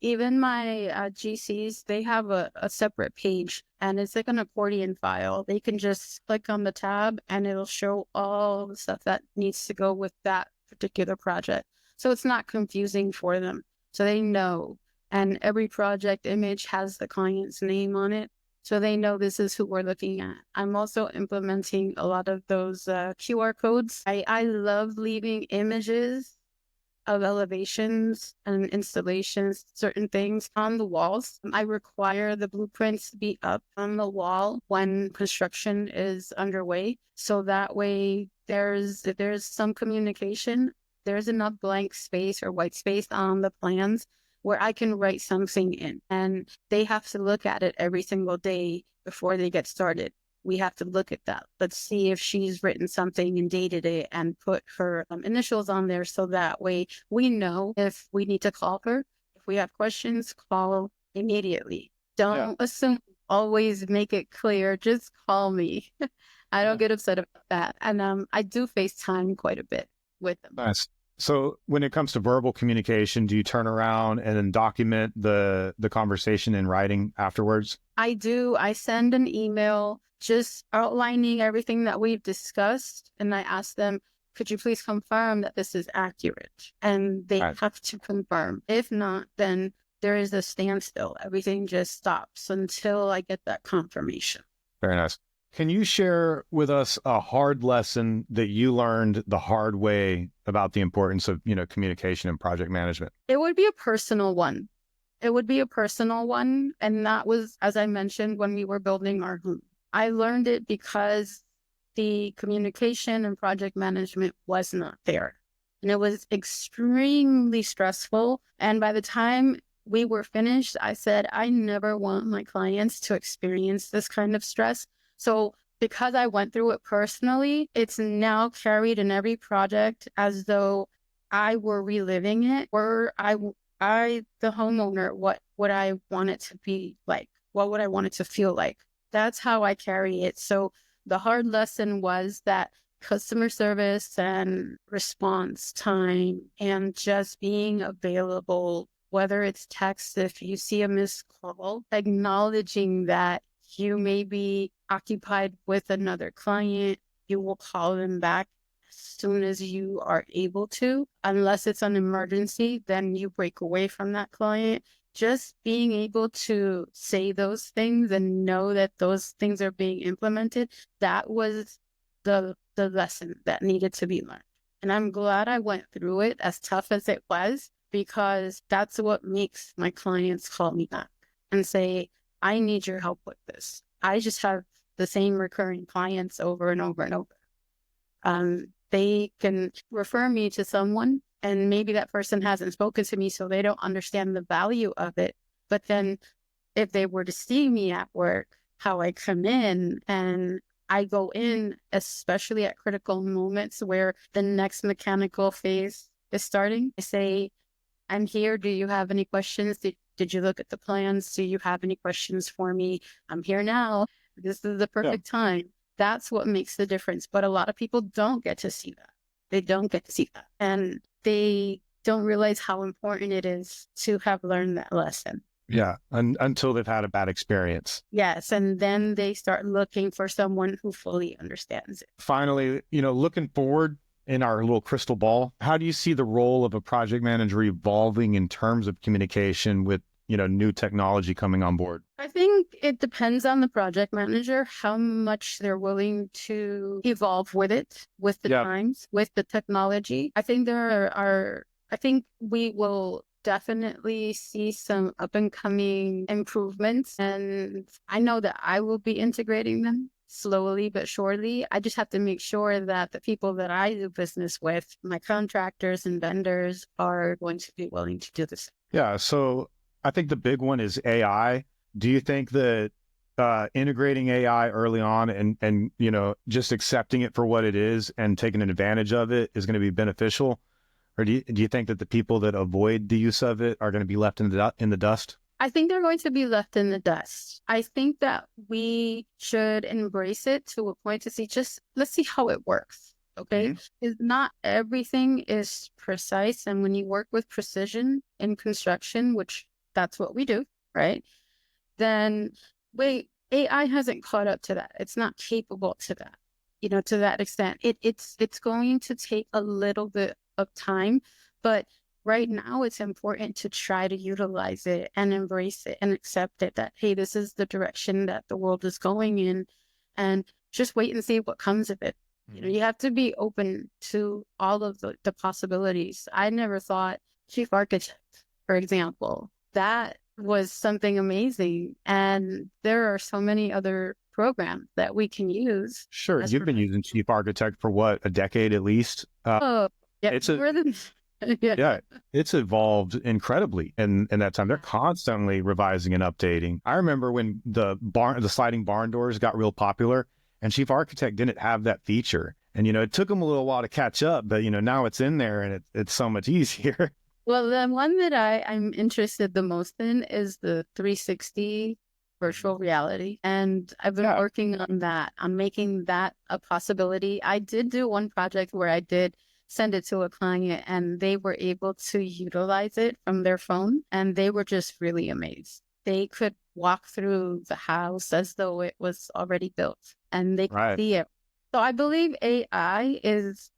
Even my GCs, they have a separate page, and it's like an accordion file. They can just click on the tab and it'll show all the stuff that needs to go with that particular project. So it's not confusing for them. So they know. And every project image has the client's name on it. So they know this is who we're looking at. I'm also implementing a lot of those QR codes. I love leaving images of elevations and installations, certain things on the walls. I require the blueprints to be up on the wall when construction is underway. So that way there's some communication. There's enough blank space or white space on the plans where I can write something in, and they have to look at it every single day before they get started. We have to look at that. Let's see if she's written something and dated it and put her initials on there, so that way we know if we need to call her. If we have questions, call immediately. Don't assume, always make it clear, just call me. I don't get upset about that. And I do FaceTime quite a bit with them. Nice. So when it comes to verbal communication, do you turn around and then document the conversation in writing afterwards? I do. I send an email just outlining everything that we've discussed. And I ask them, could you please confirm that this is accurate? And they have to confirm. If not, then there is a standstill. Everything just stops until I get that confirmation. Very nice. Can you share with us a hard lesson that you learned the hard way about the importance of, communication and project management? It would be a personal one. And that was, as I mentioned, when we were building our home. I learned it because the communication and project management was not there. And it was extremely stressful. And by the time we were finished, I said, I never want my clients to experience this kind of stress. So because I went through it personally, it's now carried in every project as though I were reliving it, or I, the homeowner, what would I want it to be like? What would I want it to feel like? That's how I carry it. So the hard lesson was that customer service and response time and just being available, whether it's text, if you see a missed call, acknowledging that you may be occupied with another client, you will call them back as soon as you are able to. Unless it's an emergency, then you break away from that client. Just being able to say those things and know that those things are being implemented, that was the lesson that needed to be learned. And I'm glad I went through it, as tough as it was, because that's what makes my clients call me back and say, I need your help with this. I just have the same recurring clients over and over and over. They can refer me to someone, and maybe that person hasn't spoken to me, so they don't understand the value of it. But then if they were to see me at work, how I come in, and I go in, especially at critical moments where the next mechanical phase is starting, I say, I'm here. Do you have any questions? Did you look at the plans? Do you have any questions for me? I'm here now. This is the perfect time. That's what makes the difference. But a lot of people don't get to see that. They don't get to see that. And they don't realize how important it is to have learned that lesson. Yeah, until they've had a bad experience. Yes, and then they start looking for someone who fully understands it. Finally, looking forward in our little crystal ball, how do you see the role of a project manager evolving in terms of communication with, new technology coming on board? I think it depends on the project manager, how much they're willing to evolve with it, with the times, with the technology. I think I think we will definitely see some up and coming improvements. And I know that I will be integrating them slowly but surely. I just have to make sure that the people that I do business with, my contractors and vendors, are going to be willing to do this. Yeah. So I think the big one is AI. Do you think that integrating AI early on and just accepting it for what it is and taking advantage of it is going to be beneficial? Or do you think that the people that avoid the use of it are going to be left in the dust? I think they're going to be left in the dust. I think that we should embrace it to a point to see, let's see how it works. Okay. Not everything is precise. And when you work with precision in construction, which that's what we do, right? Then AI hasn't caught up to that. It's not capable to that, to that extent. It's going to take a little bit of time, but right now it's important to try to utilize it and embrace it and accept it, that, hey, this is the direction that the world is going in, and just wait and see what comes of it. You have to be open to all of the possibilities. I never thought chief architect, for example, that was something amazing. And there are so many other programs that we can use. Sure. You've been using chief architect for what, a decade at least? Yeah, it's evolved incredibly in that time. They're constantly revising and updating. I remember when the sliding barn doors got real popular, and chief architect didn't have that feature. And, it took them a little while to catch up, but, now it's in there and it's so much easier. Well, the one that I'm interested the most in is the 360 virtual reality. And I've been working on that. I'm making that a possibility. I did do one project where I did send it to a client and they were able to utilize it from their phone, and they were just really amazed. They could walk through the house as though it was already built, and they could see it. So I believe AI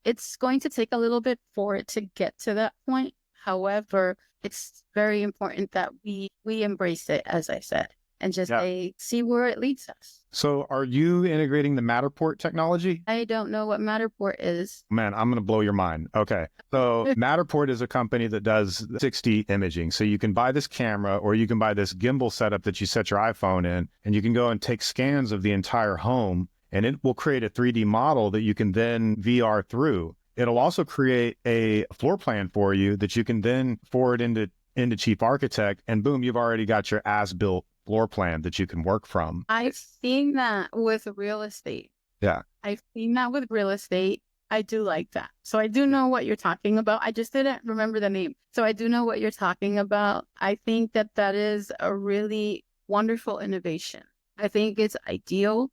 it's going to take a little bit for it to get to that point. However, it's very important that we embrace it, as I said, and just see where it leads us. So are you integrating the Matterport technology? I don't know what Matterport is. Man, I'm going to blow your mind. Okay. So Matterport is a company that does 6D imaging. So you can buy this camera or you can buy this gimbal setup that you set your iPhone in, and you can go and take scans of the entire home, and it will create a 3D model that you can then VR through. It'll also create a floor plan for you that you can then forward into Chief Architect, and boom, you've already got your as-built floor plan that you can work from. I've seen that with real estate. Yeah. I've seen that with real estate. I do like that. So I do know what you're talking about. I just didn't remember the name. So I do know what you're talking about. I think that that is a really wonderful innovation. I think it's ideal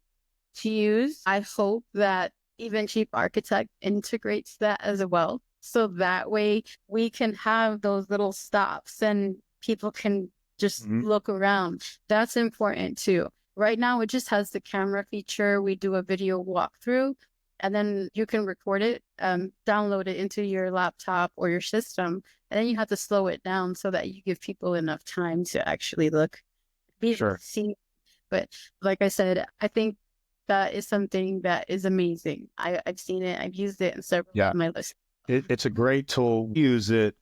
to use. I hope that even Chief Architect integrates that as well. So that way we can have those little stops and people can just look around. That's important too. Right now, it just has the camera feature. We do a video walkthrough, and then you can record it, download it into your laptop or your system, and then you have to slow it down so that you give people enough time to actually look, see. But like I said, I think that is something that is amazing. I've seen it. I've used it in several of my lists. It's a great tool. Use it.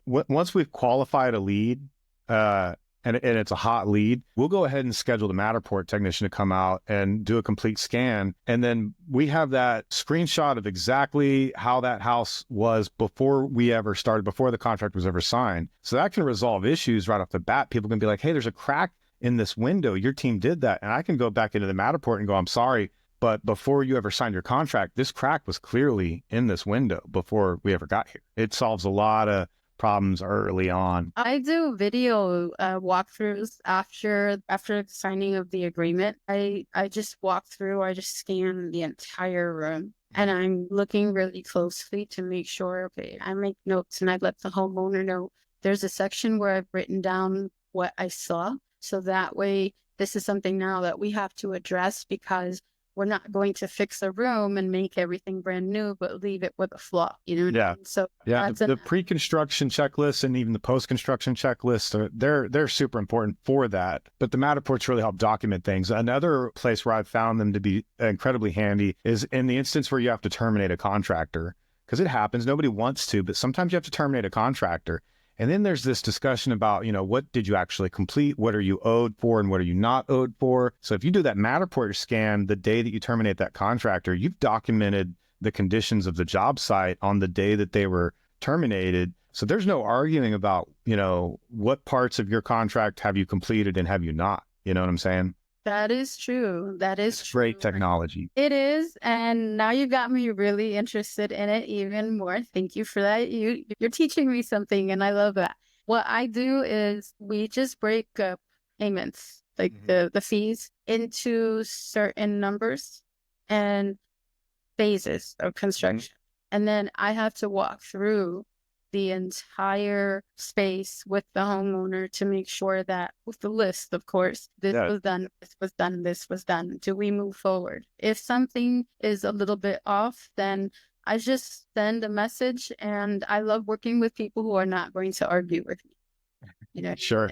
Once we've qualified a lead, and it's a hot lead, we'll go ahead and schedule the Matterport technician to come out and do a complete scan. And then we have that screenshot of exactly how that house was before we ever started, before the contract was ever signed. So that can resolve issues right off the bat. People can be like, hey, there's a crack in this window. Your team did that. And I can go back into the Matterport and go, I'm sorry, but before you ever signed your contract, this crack was clearly in this window before we ever got here. It solves a lot of problems early on. I do video walkthroughs after the signing of the agreement. I just walk through, I just scan the entire room, and I'm looking really closely to make sure, okay, I make notes and I let the homeowner know. There's a section where I've written down what I saw. So that way, this is something now that we have to address, because we're not going to fix a room and make everything brand new, but leave it with a flaw, you know? Yeah. So the pre-construction checklist and even the post-construction checklist, they're super important for that. But the Matterports really help document things. Another place where I've found them to be incredibly handy is in the instance where you have to terminate a contractor, because it happens. Nobody wants to, but sometimes you have to terminate a contractor. And then there's this discussion about, what did you actually complete? What are you owed for and what are you not owed for? So if you do that Matterport scan the day that you terminate that contractor, you've documented the conditions of the job site on the day that they were terminated. So there's no arguing about, what parts of your contract have you completed and have you not? You know what I'm saying? That is true. That is true. Great technology. It is. And now you got me really interested in it even more. Thank you for that. You're teaching me something, and I love that. What I do is we just break up payments, like the fees, into certain numbers and phases of construction. And then I have to walk through the entire space with the homeowner to make sure that, with the list, of course, this was done, this was done, this was done. Do we move forward? If something is a little bit off, then I just send a message, and I love working with people who are not going to argue with me. Sure.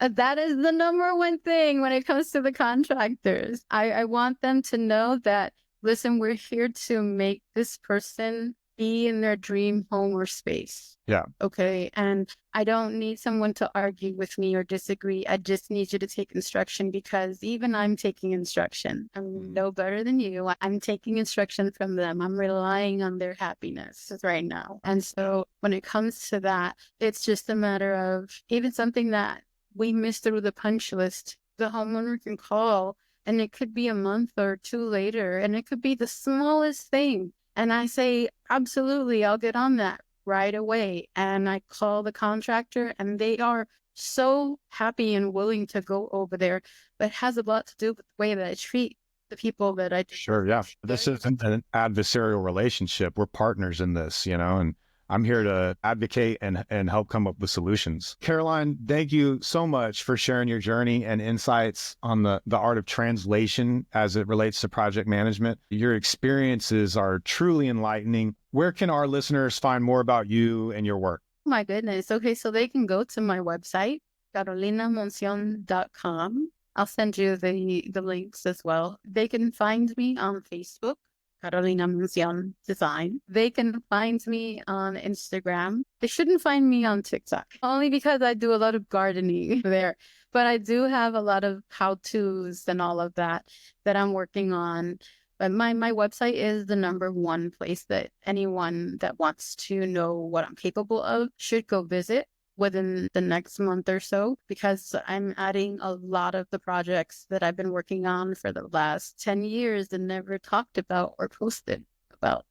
That is the number one thing when it comes to the contractors. I want them to know that, listen, we're here to make this person be in their dream home or space. Yeah. Okay. And I don't need someone to argue with me or disagree. I just need you to take instruction, because even I'm taking instruction. I'm no better than you. I'm taking instruction from them. I'm relying on their happiness right now. And so when it comes to that, it's just a matter of even something that we missed through the punch list. The homeowner can call, and it could be a month or two later, and it could be the smallest thing. And I say, absolutely, I'll get on that right away. And I call the contractor, and they are so happy and willing to go over there. But it has a lot to do with the way that I treat the people that I do. Sure, yeah. This isn't an adversarial relationship. We're partners in this, and I'm here to advocate and help come up with solutions. Caroline, thank you so much for sharing your journey and insights on the art of translation as it relates to project management. Your experiences are truly enlightening. Where can our listeners find more about you and your work? My goodness. Okay, so they can go to my website, carolinamonicion.com. I'll send you the links as well. They can find me on Facebook, Carolina Monicion Design. They can find me on Instagram. They shouldn't find me on TikTok, only because I do a lot of gardening there. But I do have a lot of how-tos and all of that I'm working on. But my website is the number one place that anyone that wants to know what I'm capable of should go visit within the next month or so, because I'm adding a lot of the projects that I've been working on for the last 10 years and never talked about or posted about.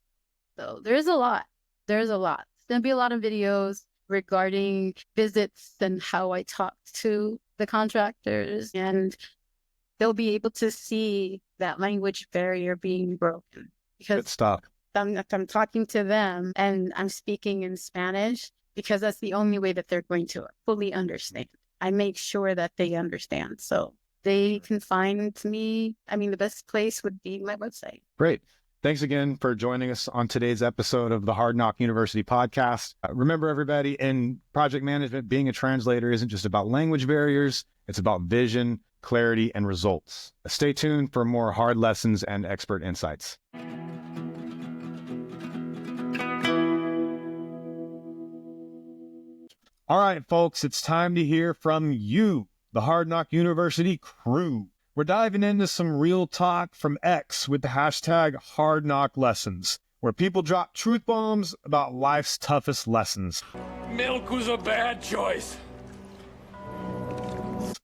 So there's a lot. There's a lot. There's going to be a lot of videos regarding visits and how I talk to the contractors, and they'll be able to see that language barrier being broken. Because I'm talking to them and I'm speaking in Spanish, because that's the only way that they're going to fully understand. I make sure that they understand. So they can find me. I mean, the best place would be my website. Great. Thanks again for joining us on today's episode of the Hard Knock University podcast. Remember, everybody, in project management, being a translator isn't just about language barriers. It's about vision, clarity, and results. Stay tuned for more hard lessons and expert insights. All right, folks, it's time to hear from you, the Hard Knock University crew. We're diving into some real talk from X with the hashtag Hard Knock Lessons, where people drop truth bombs about life's toughest lessons. Milk was a bad choice.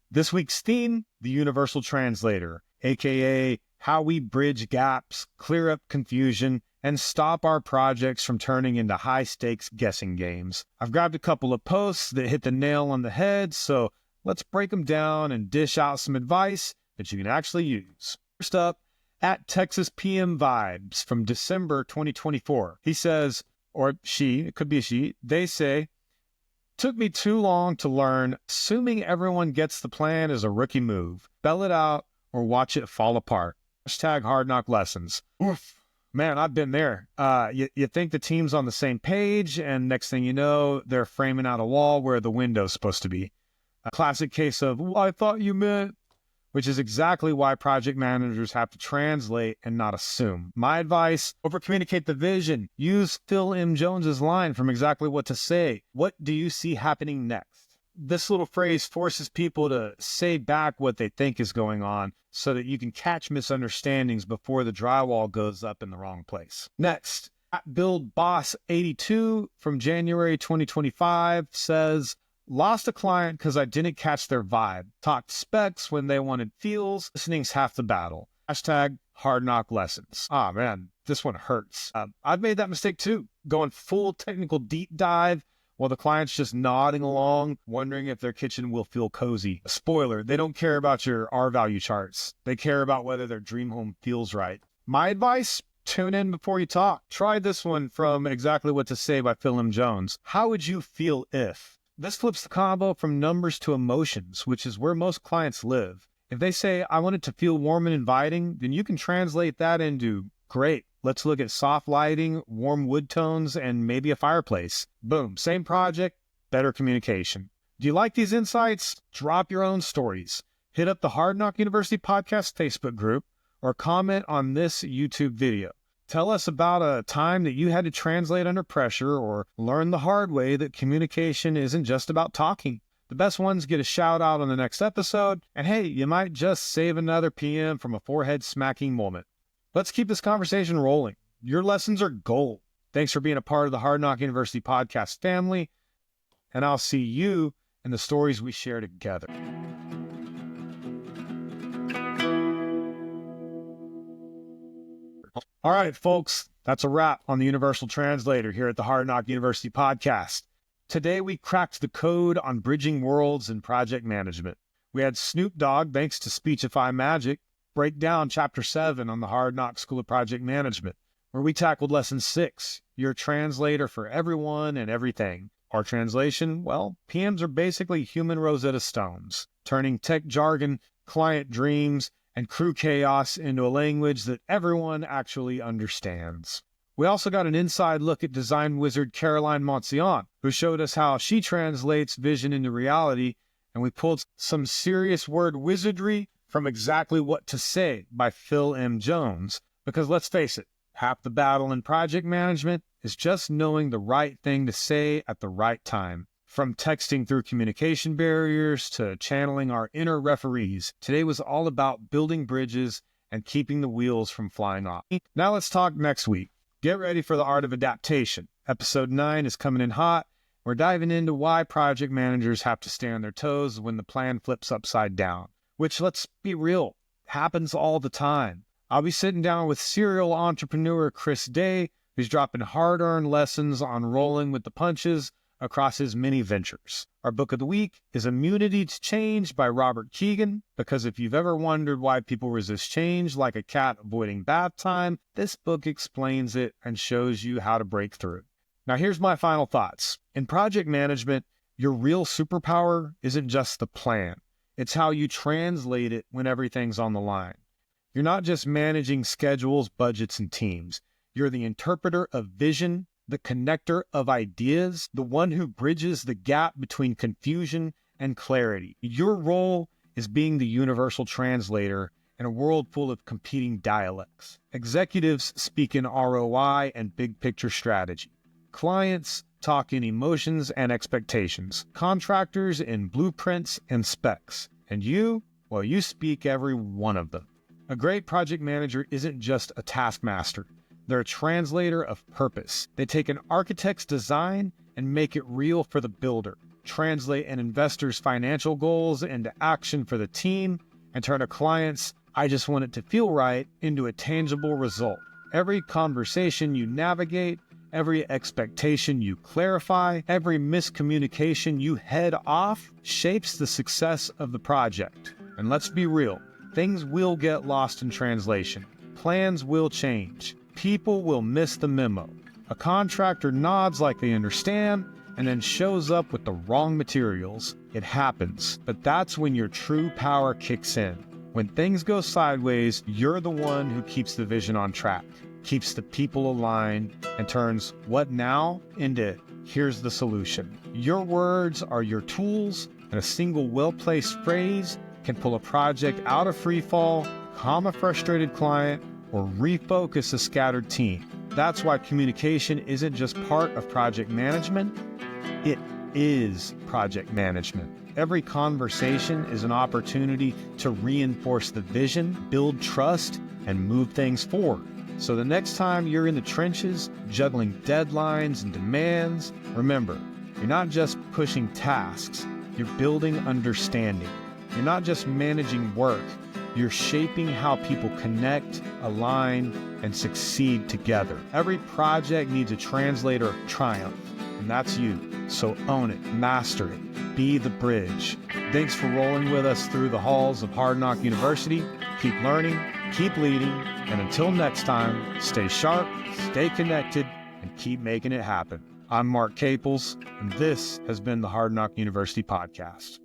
This week's theme, the Universal Translator, aka how we bridge gaps, clear up confusion, and stop our projects from turning into high-stakes guessing games. I've grabbed a couple of posts that hit the nail on the head, so let's break them down and dish out some advice that you can actually use. First up, at Texas PM Vibes from December 2024. He says, or she, it could be a she, they say, took me too long to learn. Assuming everyone gets the plan is a rookie move. Spell it out or watch it fall apart. Hashtag Hard Knock Lessons. Oof. Man, I've been there. You think the team's on the same page, and next thing you know, they're framing out a wall where the window's supposed to be. A classic case of, well, I thought you meant, which is exactly why project managers have to translate and not assume. My advice, over-communicate the vision. Use Phil M. Jones's line from Exactly What to Say. What do you see happening next? This little phrase forces people to say back what they think is going on so that you can catch misunderstandings before the drywall goes up in the wrong place. Next, at Build Boss 82 from January 2025 says, lost a client because I didn't catch their vibe. Talked specs when they wanted feels. Listening's half the battle. Hashtag Hard Knock Lessons. Ah, man, this one hurts. I've made that mistake too. Going full technical deep dive while the client's just nodding along, wondering if their kitchen will feel cozy. Spoiler, they don't care about your R-value charts. They care about whether their dream home feels right. My advice, tune in before you talk. Try this one from Exactly What to Say by Phil M. Jones. How would you feel if? This flips the combo from numbers to emotions, which is where most clients live. If they say, I want it to feel warm and inviting, then you can translate that into, great, let's look at soft lighting, warm wood tones, and maybe a fireplace. Boom, same project, better communication. Do you like these insights? Drop your own stories. Hit up the Hard Knock University Podcast Facebook group or comment on this YouTube video. Tell us about a time that you had to translate under pressure or learn the hard way that communication isn't just about talking. The best ones get a shout out on the next episode, and hey, you might just save another PM from a forehead smacking moment. Let's keep this conversation rolling. Your lessons are gold. Thanks for being a part of the Hard Knock University podcast family, and I'll see you in the stories we share together. All right, folks, that's a wrap on the Universal Translator here at the Hard Knock University podcast. Today, we cracked the code on bridging worlds in project management. We had Snoop Dogg, thanks to Speechify Magic. break down Chapter 7 on the Hard Knock School of Project Management, where we tackled Lesson 6, You're a Translator for Everyone and Everything. Our translation, well, PMs are basically human Rosetta Stones, turning tech jargon, client dreams, and crew chaos into a language that everyone actually understands. We also got an inside look at design wizard Caroline Monicion, who showed us how she translates vision into reality, and we pulled some serious word wizardry from Exactly What to Say by Phil M. Jones, because let's face it, half the battle in project management is just knowing the right thing to say at the right time. From texting through communication barriers to channeling our inner referees, today was all about building bridges and keeping the wheels from flying off. Now let's talk next week. Get ready for the art of adaptation. Episode 9 is coming in hot. We're diving into why project managers have to stay on their toes when the plan flips upside down, which, let's be real, happens all the time. I'll be sitting down with serial entrepreneur Chris Day, who's dropping hard-earned lessons on rolling with the punches across his many ventures. Our book of the week is Immunity to Change by Robert Keegan, because if you've ever wondered why people resist change like a cat avoiding bath time, this book explains it and shows you how to break through. Now here's my final thoughts. In project management, your real superpower isn't just the plan. It's how you translate it when everything's on the line. You're not just managing schedules, budgets, and teams. You're the interpreter of vision, the connector of ideas, the one who bridges the gap between confusion and clarity. Your role is being the universal translator in a world full of competing dialects. Executives speak in ROI and big picture strategy. Clients talk in emotions and expectations. Contractors in blueprints and specs. And you, well, you speak every one of them. A great project manager isn't just a taskmaster. They're a translator of purpose. They take an architect's design and make it real for the builder, translate an investor's financial goals into action for the team, and turn a client's "I just want it to feel right" into a tangible result. Every conversation you navigate, every expectation you clarify, every miscommunication you head off shapes the success of the project. And let's be real, things will get lost in translation. Plans will change. People will miss the memo. A contractor nods like they understand and then shows up with the wrong materials. It happens, but that's when your true power kicks in. When things go sideways, you're the one who keeps the vision on track, keeps the people aligned, and turns "what now" into "here's the solution." Your words are your tools, and a single well-placed phrase can pull a project out of freefall, calm a frustrated client, or refocus a scattered team. That's why communication isn't just part of project management, it is project management. Every conversation is an opportunity to reinforce the vision, build trust, and move things forward. So the next time you're in the trenches, juggling deadlines and demands, remember, you're not just pushing tasks, you're building understanding. You're not just managing work, you're shaping how people connect, align, and succeed together. Every project needs a translator of triumph, and that's you. So own it, master it, be the bridge. Thanks for rolling with us through the halls of Hard Knock University. Keep learning, keep leading, and until next time, stay sharp, stay connected, and keep making it happen. I'm Mark Caples, and this has been the Hard Knock University Podcast.